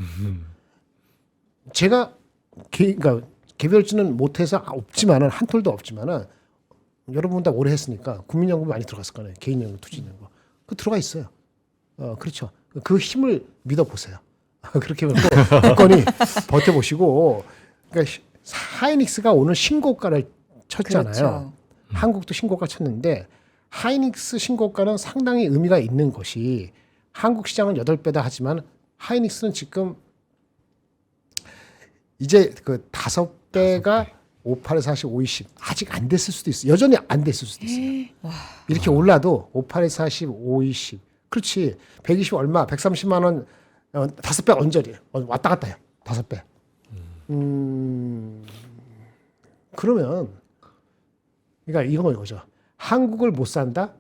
제가 그러니까 개별주는 못해서 없지만은 한 톨도 없지만은 여러분 다 오래 했으니까 국민연금 많이 들어갔을 거예요. 개인연금, 투자연금 그 들어가 있어요. 그렇죠. 그 힘을 믿어 보세요. 그렇게 했거니 버텨보시고. 그러니까 하이닉스가 오늘 신고가를 쳤잖아요. 그렇죠. 한국도 신고가 쳤는데 하이닉스 신고가는 상당히 의미가 있는 것이 한국 시장은 8배다 하지만 하이닉스는 지금 이제 그 5배가 58에 40, 50 아직 안 됐을 수도 있어요. 여전히 안 됐을 수도 있어요. 이렇게 올라도 58에 40, 50 그렇지 120 얼마 130만 원 5배 언저리 왔다 갔다 해요. 5배. 그러면 그러니까 이건 이거죠. 한국을 못 산다.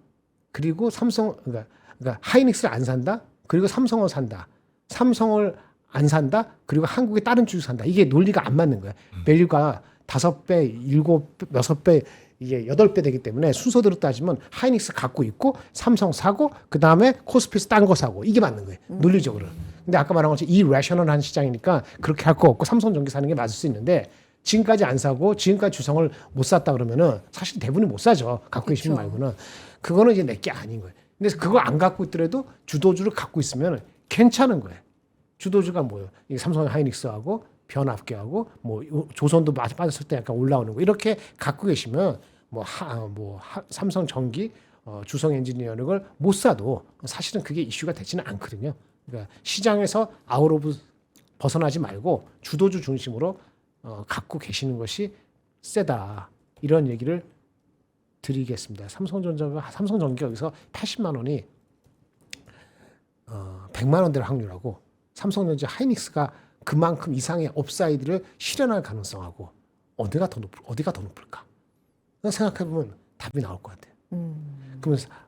그리고 그러니까 하이닉스를 안 산다. 그리고 삼성을 산다. 삼성을 안 산다. 그리고 한국의 다른 주식 산다. 이게 논리가 안 맞는 거예요. 밸류가 5배, 7배, 6배, 이게 8배 되기 때문에 순서대로 따지면 하이닉스 갖고 있고 삼성 사고 그다음에 코스피에서 딴 거 사고 이게 맞는 거예요. 논리적으로. 근데 아까 말한 것처럼 이래셔널한 시장이니까 그렇게 할 거 없고 삼성전기 사는 게 맞을 수 있는데 지금까지 안 사고 지금까지 주성을 못 샀다 그러면은 사실 대부분이 못 사죠. 갖고 계시는 말고는. 그거는 이제 내 게 아닌 거예요. 근데 그거 안 갖고 있더라도 주도주를 갖고 있으면 괜찮은 거예요. 주도주가 뭐예요? 이 삼성 하이닉스하고 변압기하고 뭐 조선도 빠졌을 때 약간 올라오는 거 이렇게 갖고 계시면 삼성 전기 주성 엔지니어링을 못 사도 사실은 그게 이슈가 되지는 않거든요. 그러니까 시장에서 아웃 오브 벗어나지 말고 주도주 중심으로 갖고 계시는 것이 세다. 이런 얘기를 드리겠습니다. 삼성전기가 여기서 80만 원이 100만 원대를 확률하고 삼성전자 하이닉스가 그만큼 이상의 업사이드를 실현할 가능성하고 어디가 더 높을까? 생각해보면 답이 나올 것 같아요.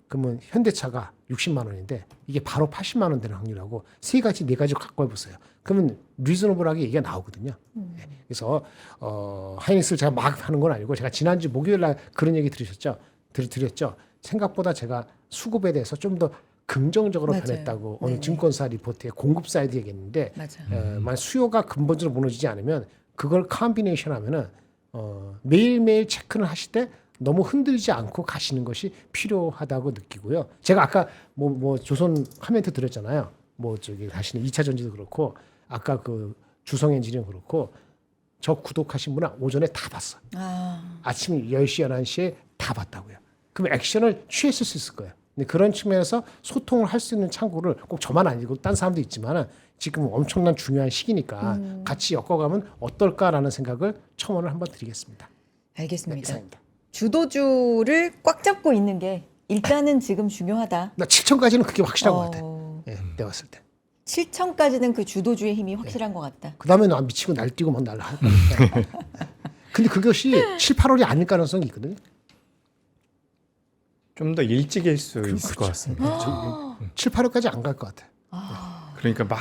그러면 현대차가 60만 원인데 이게 바로 80만 원 되는 확률하고 세 가지 네 가지 갖고 해보세요. 그러면 리즈너블하게 얘기가 나오거든요. 네. 그래서 하이닉스를 제가 막 하는 건 아니고 제가 지난주 목요일 날 그런 얘기 드렸죠. 생각보다 제가 수급에 대해서 좀 더 긍정적으로 맞아요. 변했다고 네네. 오늘 증권사 리포트에 공급 사이드 얘기했는데 맞아요. 만약 수요가 근본적으로 무너지지 않으면 그걸 컨비네이션 하면은 매일매일 체크를 하실 때 너무 흔들리지 않고 가시는 것이 필요하다고 느끼고요. 제가 아까 뭐 조선 코멘트 드렸잖아요. 뭐 저기 하시는 2차 전지도 그렇고 아까 그 주성 엔지니어 그렇고 저 구독하신 분은 오전에 다 봤어. 아침 10시, 11시에 다 봤다고요. 그럼 액션을 취했을 수 있을 거예요. 근데 그런 측면에서 소통을 할 수 있는 창구를 꼭 저만 아니고 딴 사람도 있지만 지금 엄청난 중요한 시기니까 같이 엮어가면 어떨까라는 생각을 첨언을 한번 드리겠습니다. 알겠습니다. 이상입니다. 주도주를 꽉 잡고 있는 게 일단은 지금 중요하다. 나 7천까지는 그게 확실한 것 같아. 예, 내가 봤을 때. 7천까지는 그 주도주의 힘이 확실한 것 같다. 그 다음에 나 미치고 날뛰고 막 날할 거니까. 근데 그것이 7, 8월이 아닐 가능성이 있거든요. 좀 더 일찍일 수 있을 것 같습니다. 7, 8월까지 안 갈 것 같아. 그러니까 막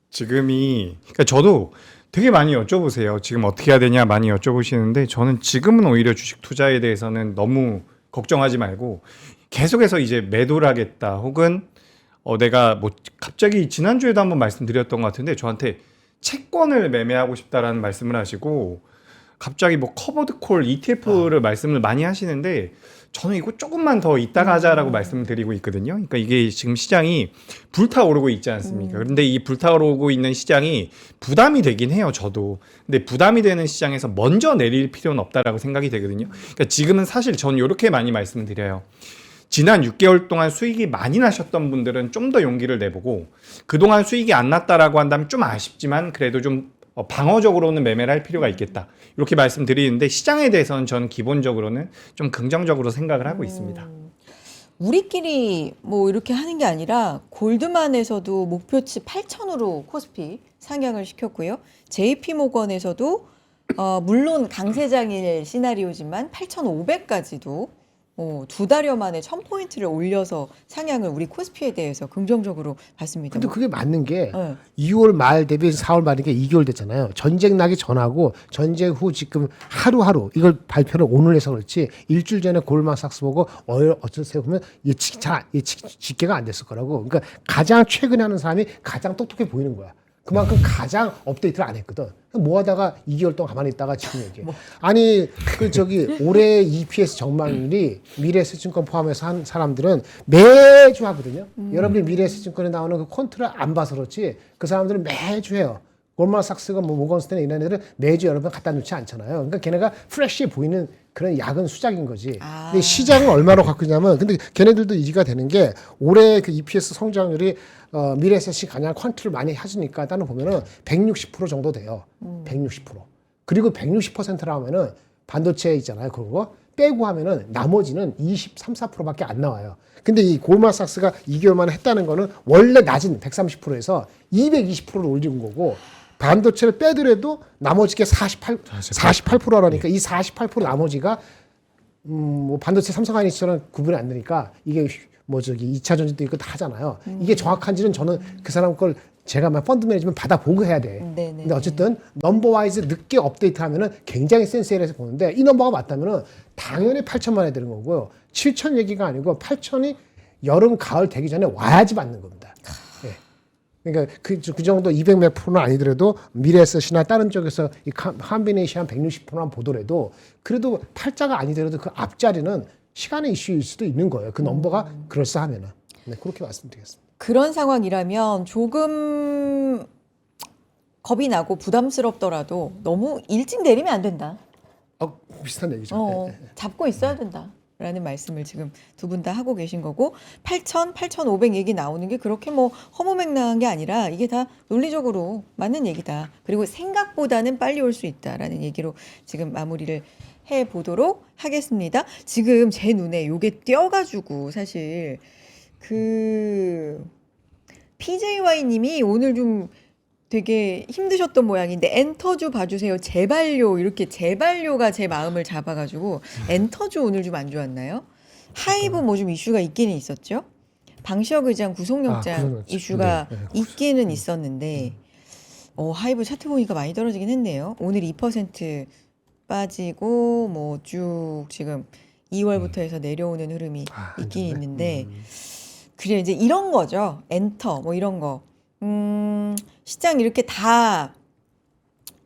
지금이 그러니까 저도 되게 많이 여쭤보세요. 지금 어떻게 해야 되냐 많이 여쭤보시는데 저는 지금은 오히려 주식 투자에 대해서는 너무 걱정하지 말고 계속해서 이제 매도를 하겠다 혹은 내가 뭐 갑자기 지난주에도 한번 말씀드렸던 것 같은데 저한테 채권을 매매하고 싶다라는 말씀을 하시고 갑자기 뭐 커버드 콜 ETF를 말씀을 많이 하시는데 저는 이거 조금만 더 이따가 하자라고 말씀을 드리고 있거든요. 그러니까 이게 지금 시장이 불타오르고 있지 않습니까? 그런데 이 불타오르고 있는 시장이 부담이 되긴 해요, 저도. 근데 부담이 되는 시장에서 먼저 내릴 필요는 없다라고 생각이 되거든요. 그러니까 지금은 사실 저는 이렇게 많이 말씀드려요. 지난 6개월 동안 수익이 많이 나셨던 분들은 좀 더 용기를 내보고 그동안 수익이 안 났다라고 한다면 좀 아쉽지만 그래도 좀 방어적으로는 매매를 할 필요가 있겠다. 이렇게 말씀드리는데 시장에 대해서는 저는 기본적으로는 좀 긍정적으로 생각을 하고 있습니다. 우리끼리 뭐 이렇게 하는 게 아니라 골드만에서도 목표치 8,000으로 코스피 상향을 시켰고요. JP 모건에서도 물론 강세장일 시나리오지만 8,500까지도 두 달여 만에 1,000포인트를 올려서 상향을 우리 코스피에 대해서 긍정적으로 봤습니다. 근데 그게 맞는 게 네. 2월 말 대비 4월 말이니까 2개월 됐잖아요. 전쟁 나기 전하고 전쟁 후 지금 하루하루 이걸 발표를 오늘 해서 그렇지 일주일 전에 골드만삭스 보고 어쩌세요 보면 집계가 안 됐을 거라고. 그러니까 가장 최근에 하는 사람이 가장 똑똑해 보이는 거야. 그만큼 가장 업데이트를 안 했거든. 뭐 하다가 2개월 동안 가만히 있다가 지금 얘기해. 아니, 올해 EPS 전망률이 미래에셋증권 포함해서 한 사람들은 매주 하거든요. 여러분이 미래에셋증권에 나오는 그 콘트를 안 봐서 그렇지 그 사람들은 매주 해요. 골드만삭스가 뭐 모건스탠리 이런 애들은 매주 여러분 갖다 놓지 않잖아요. 그러니까 걔네가 프레시해 보이는 그런 야근 수작인 거지. 근데 시장은 얼마나 갖고 있냐면 근데 걔네들도 이해가 되는 게 올해 그 EPS 성장률이 미래에셋이 가장 퀀트를 많이 하시니까 따로 보면은 160% 정도 돼요. 160%. 그리고 160%라 하면은 반도체 있잖아요. 그거 빼고 하면은 나머지는 23, 4%밖에 안 나와요. 근데 이 골드만삭스가 2개월 만에 했다는 거는 원래 낮은 130%에서 220%를 올린 거고 반도체를 빼더라도 나머지 게 48%라니까 이 48% 나머지가 뭐 반도체 삼성하이닉스처럼 구분이 안 되니까 이게 뭐 저기 2차 전지도 있고 다 하잖아요. 이게 정확한지는 저는 그 사람 걸 제가 막 펀드 매니지먼트 받아보고 해야 돼. 네네. 근데 어쨌든 넘버 와이즈 늦게 업데이트 하면은 굉장히 센세일해서 보는데 이 넘버가 맞다면은 당연히 8천만 에 되는 거고요. 7천 얘기가 아니고 8천이 여름 가을 되기 전에 와야지 맞는 겁니다. 예. 그러니까 그 정도 200 몇 프로는 아니더라도 미래에셋이나 다른 쪽에서 이 컨비네이션 160%만 보더라도 그래도 팔자가 아니더라도 그 앞자리는 시간의 이슈일 수도 있는 거예요. 그 넘버가 그럴싸하면은. 네, 그렇게 말씀드리겠습니다. 그런 상황이라면 조금 겁이 나고 부담스럽더라도 너무 일찍 내리면 안 된다. 비슷한 얘기죠. 잡고 있어야 된다라는 말씀을 지금 두 분 다 하고 계신 거고 8,000, 8,500 얘기 나오는 게 그렇게 뭐 허무맹랑한 게 아니라 이게 다 논리적으로 맞는 얘기다. 그리고 생각보다는 빨리 올 수 있다라는 얘기로 지금 마무리를 해보도록 하겠습니다. 지금 제 눈에 요게 띄어가지고 사실 PJY님이 오늘 좀 되게 힘드셨던 모양인데 엔터주 봐주세요. 제발요. 이렇게 제발요가 제 마음을 잡아가지고 엔터주 오늘 좀 안 좋았나요? 하이브 뭐 좀 이슈가 있기는 있었죠. 방시혁 의장 구속영장 구속영장. 이슈가 네, 네. 있기는 있었는데 하이브 차트 보니까 많이 떨어지긴 했네요. 오늘 2% 빠지고 뭐 쭉 지금 2월부터 해서 내려오는 흐름이 안 있긴 좋네. 있는데 그래 이제 이런 거죠. 엔터 뭐 이런 거. 시장 이렇게 다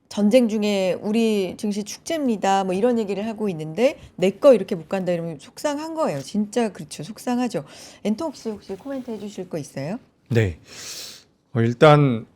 전쟁 중에 우리 증시 축제입니다. 뭐 이런 얘기를 하고 있는데 내 거 이렇게 못 간다 이러면 속상한 거예요. 진짜 그렇죠. 속상하죠. 엔터 혹시 코멘트 해주실 거 있어요? 네. 일단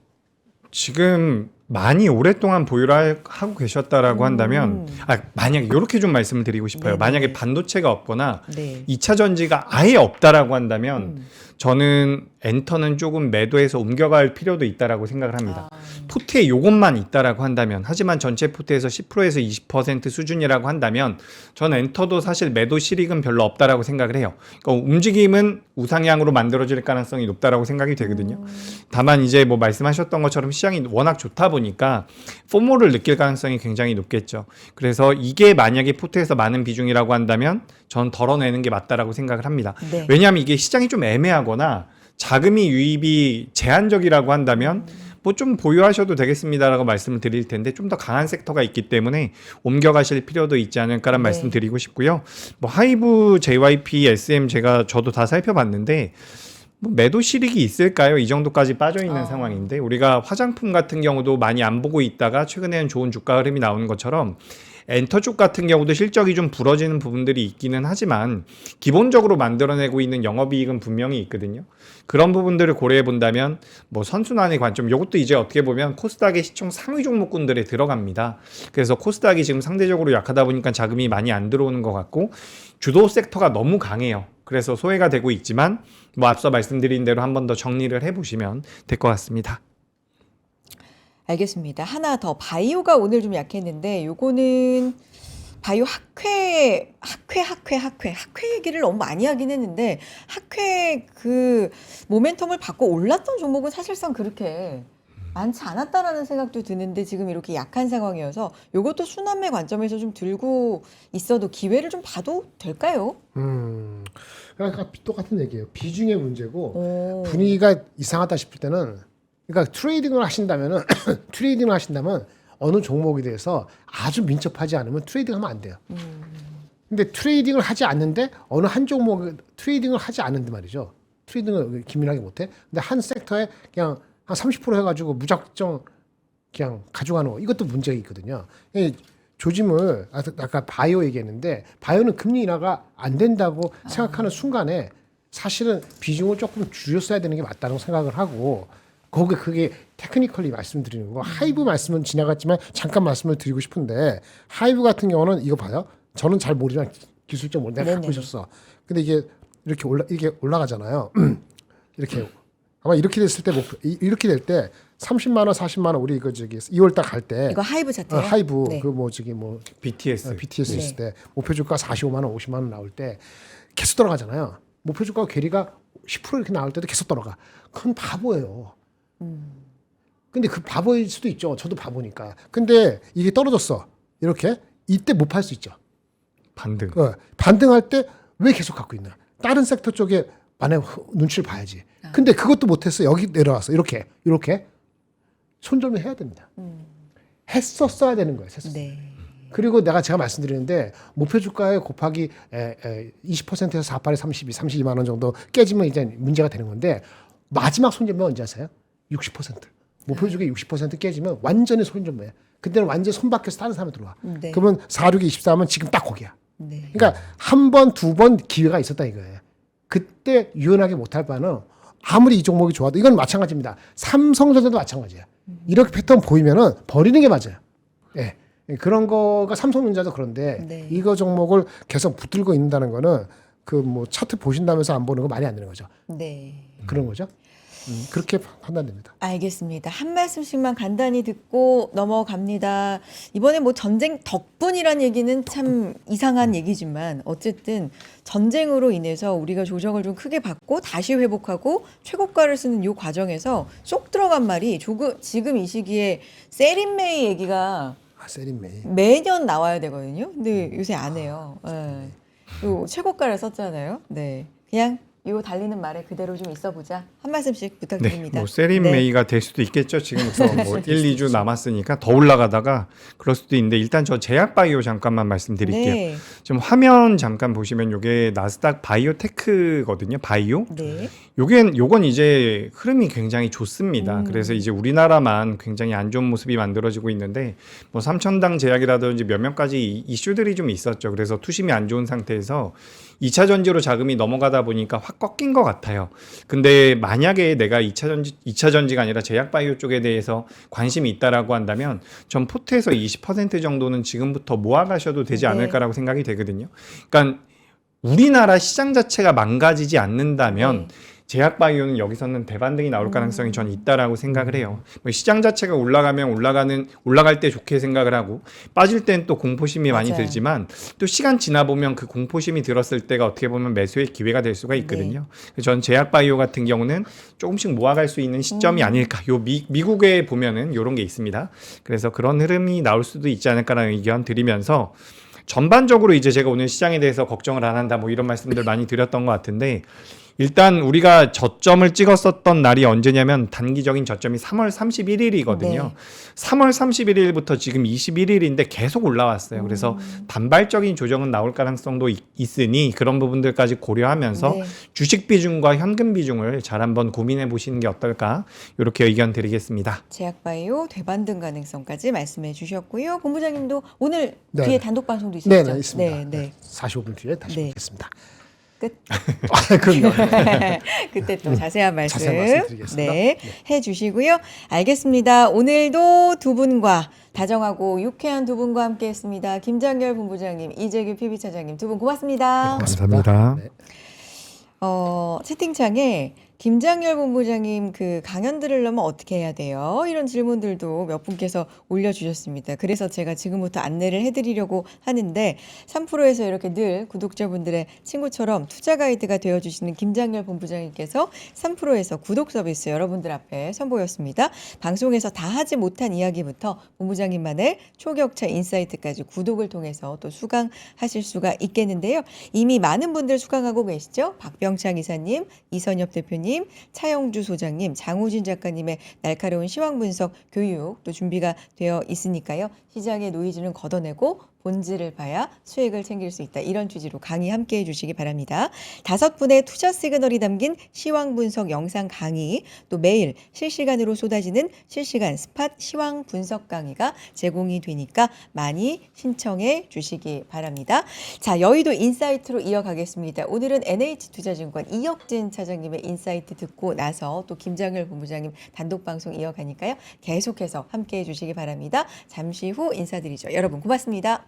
지금 많이 오랫동안 보유를 하고 계셨다라고 한다면 만약에 이렇게 좀 말씀을 드리고 싶어요. 네네. 만약에 반도체가 없거나 네. 2차 전지가 아예 없다라고 한다면 저는 엔터는 조금 매도해서 옮겨갈 필요도 있다라고 생각을 합니다. 포트에 요것만 있다라고 한다면 하지만 전체 포트에서 10%에서 20% 수준이라고 한다면 저는 엔터도 사실 매도 실익은 별로 없다라고 생각을 해요. 그러니까 움직임은 우상향으로 만들어질 가능성이 높다라고 생각이 되거든요. 다만 이제 뭐 말씀하셨던 것처럼 시장이 워낙 좋다 보니까 포모를 느낄 가능성이 굉장히 높겠죠. 그래서 이게 만약에 포트에서 많은 비중이라고 한다면 전 덜어내는 게 맞다라고 생각을 합니다. 네. 왜냐하면 이게 시장이 좀 애매하거나 자금이 유입이 제한적이라고 한다면 뭐 좀 보유하셔도 되겠습니다라고 말씀을 드릴 텐데 좀 더 강한 섹터가 있기 때문에 옮겨가실 필요도 있지 않을까라는 네. 말씀 드리고 싶고요. 뭐 하이브, JYP, SM 저도 다 살펴봤는데 뭐 매도 실익이 있을까요? 이 정도까지 빠져 있는 상황인데 우리가 화장품 같은 경우도 많이 안 보고 있다가 최근에는 좋은 주가 흐름이 나오는 것처럼 엔터 쪽 같은 경우도 실적이 좀 부러지는 부분들이 있기는 하지만 기본적으로 만들어내고 있는 영업이익은 분명히 있거든요. 그런 부분들을 고려해 본다면 뭐 선순환의 관점, 이것도 이제 어떻게 보면 코스닥의 시총 상위 종목군들에 들어갑니다. 그래서 코스닥이 지금 상대적으로 약하다 보니까 자금이 많이 안 들어오는 것 같고 주도 섹터가 너무 강해요. 그래서 소외가 되고 있지만 뭐 앞서 말씀드린 대로 한 번 더 정리를 해보시면 될 것 같습니다. 알겠습니다. 하나 더 바이오가 오늘 좀 약했는데 요거는 바이오 학회 얘기를 너무 많이 하긴 했는데 학회 그 모멘텀을 받고 올랐던 종목은 사실상 그렇게 많지 않았다라는 생각도 드는데 지금 이렇게 약한 상황이어서 요것도 순환매 관점에서 좀 들고 있어도 기회를 좀 봐도 될까요? 그러니까 똑같은 얘기예요. 비중의 문제고 오. 분위기가 이상하다 싶을 때는 그러니까 트레이딩을 하신다면은 트레이딩을 하신다면 어느 종목에 대해서 아주 민첩하지 않으면 트레이딩하면 안 돼요. 근데 트레이딩을 하지 않는데 어느 한 종목 트레이딩을 하지 않는데 말이죠. 트레이딩을 기민하게 못해. 근데 한 섹터에 그냥 한 30% 해가지고 무작정 그냥 가져가는 거 이것도 문제가 있거든요. 조짐을 아까 바이오 얘기했는데 바이오는 금리 인하가 안 된다고 생각하는 순간에 사실은 비중을 조금 줄였어야 되는 게 맞다고 생각을 하고 그게 테크니컬리 말씀드리는 거. 하이브 말씀은 지나갔지만 잠깐 말씀을 드리고 싶은데 하이브 같은 경우는 이거 봐요. 저는 잘 모르지만 기술적 모르 내가 갖고 있었어. 근데 이게 이렇게 올라가잖아요. 이렇게 아마 이렇게 됐을 때 이렇게 될 때 30만 원, 40만 원 우리 이거 저기 2월 달 갈 때 이거 하이브 차트요? 하이브 네. 그 뭐 저기 뭐 BTS. BTS 네. 있을 때 목표 주가 45만 원, 50만 원 나올 때 계속 떨어가잖아요. 목표 주가 괴리가 10% 이렇게 나올 때도 계속 떨어가. 그건 바보예요. 근데 그 바보일 수도 있죠. 저도 바보니까. 근데 이게 떨어졌어. 이렇게 이때 못 팔 수 있죠. 반등. 반등할 때 왜 계속 갖고 있나? 다른 섹터 쪽에 만약 눈치를 봐야지. 근데 그것도 못했어. 여기 내려왔어. 이렇게 손절을 해야 됩니다. 했었어야 되는 거예요. 했었어요. 네. 그리고 제가 말씀드리는데 목표 주가에 곱하기 20%에서 48에 32, 32만 원 정도 깨지면 이제 문제가 되는 건데 마지막 손절면 언제 하세요? 60%. 목표 주가 60% 깨지면 완전히 손절매야. 그때는 완전 손 밖에서 다른 사람이 들어와. 네. 그러면 46에 24면 지금 딱 거기야. 네. 그러니까 한 번, 두 번 기회가 있었다 이거예요. 그때 유연하게 못할 바는 아무리 이 종목이 좋아도 이건 마찬가지입니다. 삼성전자도 마찬가지야. 이렇게 패턴 보이면은 버리는 게 맞아요. 예. 그런 거가 삼성전자도 그런데 네. 이거 종목을 계속 붙들고 있는다는 거는 그 뭐 차트 보신다면서 안 보는 거 말이 안 되는 거죠. 네. 그런 거죠. 그렇게 판단됩니다. 알겠습니다. 한 말씀씩만 간단히 듣고 넘어갑니다. 이번에 뭐 전쟁 덕분이란 얘기는 참 이상한 얘기지만 어쨌든 전쟁으로 인해서 우리가 조정을 좀 크게 받고 다시 회복하고 최고가를 쓰는 이 과정에서 쏙 들어간 말이 지금 이 시기에 세린메이 얘기가 세린메이. 매년 나와야 되거든요. 근데 요새 안 해요. 예. 요 최고가를 썼잖아요. 네. 그냥 요 달리는 말에 그대로 좀 있어보자. 한 말씀씩 네, 부탁드립니다. 뭐 세린 네. 메이가 될 수도 있겠죠. 지금부터 뭐 1, 2주 남았으니까 더 올라가다가 그럴 수도 있는데 일단 저 제약 바이오 잠깐만 말씀드릴게요. 네. 지금 화면 잠깐 보시면 요게 나스닥 바이오테크거든요. 바이오. 네. 요건 이제 흐름이 굉장히 좋습니다. 그래서 이제 우리나라만 굉장히 안 좋은 모습이 만들어지고 있는데 뭐 삼천당 제약이라든지 몇몇 가지 이슈들이 좀 있었죠. 그래서 투심이 안 좋은 상태에서 2차 전지로 자금이 넘어가다 보니까 확 꺾인 것 같아요. 근데 만약에 내가 2차 전지가 아니라 제약 바이오 쪽에 대해서 관심이 있다라고 한다면 전 포트에서 20% 정도는 지금부터 모아가셔도 되지 네. 않을까라고 생각이 되거든요. 그러니까 우리나라 시장 자체가 망가지지 않는다면 네. 제약 바이오는 여기서는 대반등이 나올 가능성이 저는 있다라고 생각을 해요. 뭐 시장 자체가 올라가면 올라갈 때 좋게 생각을 하고 빠질 땐 또 공포심이 많이 맞아요. 들지만 또 시간 지나 보면 그 공포심이 들었을 때가 어떻게 보면 매수의 기회가 될 수가 있거든요. 그래서 저는 제약 바이오 같은 경우는 조금씩 모아갈 수 있는 시점이 아닐까. 요 미국에 보면은 이런 게 있습니다. 그래서 그런 흐름이 나올 수도 있지 않을까라는 의견 드리면서 전반적으로 이제 제가 오늘 시장에 대해서 걱정을 안 한다 뭐 이런 말씀들 많이 드렸던 것 같은데 일단 우리가 저점을 찍었었던 날이 언제냐면 단기적인 저점이 3월 31일이거든요. 네. 3월 31일부터 지금 21일인데 계속 올라왔어요. 그래서 단발적인 조정은 나올 가능성도 있으니 그런 부분들까지 고려하면서 네. 주식 비중과 현금 비중을 잘 한번 고민해 보시는 게 어떨까 이렇게 의견 드리겠습니다. 제약바이오 되반등 가능성까지 말씀해 주셨고요. 본부장님도 오늘 네. 뒤에 단독 방송도 있었죠? 네, 있습니다. 네, 네. 45분 뒤에 다시 네. 뵙겠습니다. 끝. 그럼요. 그때 또 자세한 말씀, 자세한 말씀 드리겠습니다. 네, 해주시고요. 알겠습니다. 오늘도 두 분과 다정하고 유쾌한 두 분과 함께했습니다. 김장결 본부장님, 이재규 PB차장님 두 분 고맙습니다. 감사합니다. 네. 채팅창에 김장열 본부장님 그 강연 들으려면 어떻게 해야 돼요? 이런 질문들도 몇 분께서 올려주셨습니다. 그래서 제가 지금부터 안내를 해드리려고 하는데 3프로에서 이렇게 늘 구독자분들의 친구처럼 투자 가이드가 되어주시는 김장열 본부장님께서 3프로에서 구독 서비스 여러분들 앞에 선보였습니다. 방송에서 다 하지 못한 이야기부터 본부장님만의 초격차 인사이트까지 구독을 통해서 또 수강하실 수가 있겠는데요. 이미 많은 분들 수강하고 계시죠? 박병창 이사님, 이선엽 대표님, 차영주 소장님, 장우진 작가님의 날카로운 시황 분석 교육 또 준비가 되어 있으니까요. 시장의 노이즈는 걷어내고 본질을 봐야 수익을 챙길 수 있다. 이런 취지로 강의 함께해 주시기 바랍니다. 5분의 투자 시그널이 담긴 시황 분석 영상 강의, 또 매일 실시간으로 쏟아지는 실시간 스팟 시황 분석 강의가 제공이 되니까 많이 신청해 주시기 바랍니다. 자, 여의도 인사이트로 이어가겠습니다. 오늘은 NH투자증권 이혁진 차장님의 인사이트 듣고 나서 또 김장열 본부장님 단독 방송 이어가니까요. 계속해서 함께해 주시기 바랍니다. 잠시 후 인사드리죠. 여러분 고맙습니다.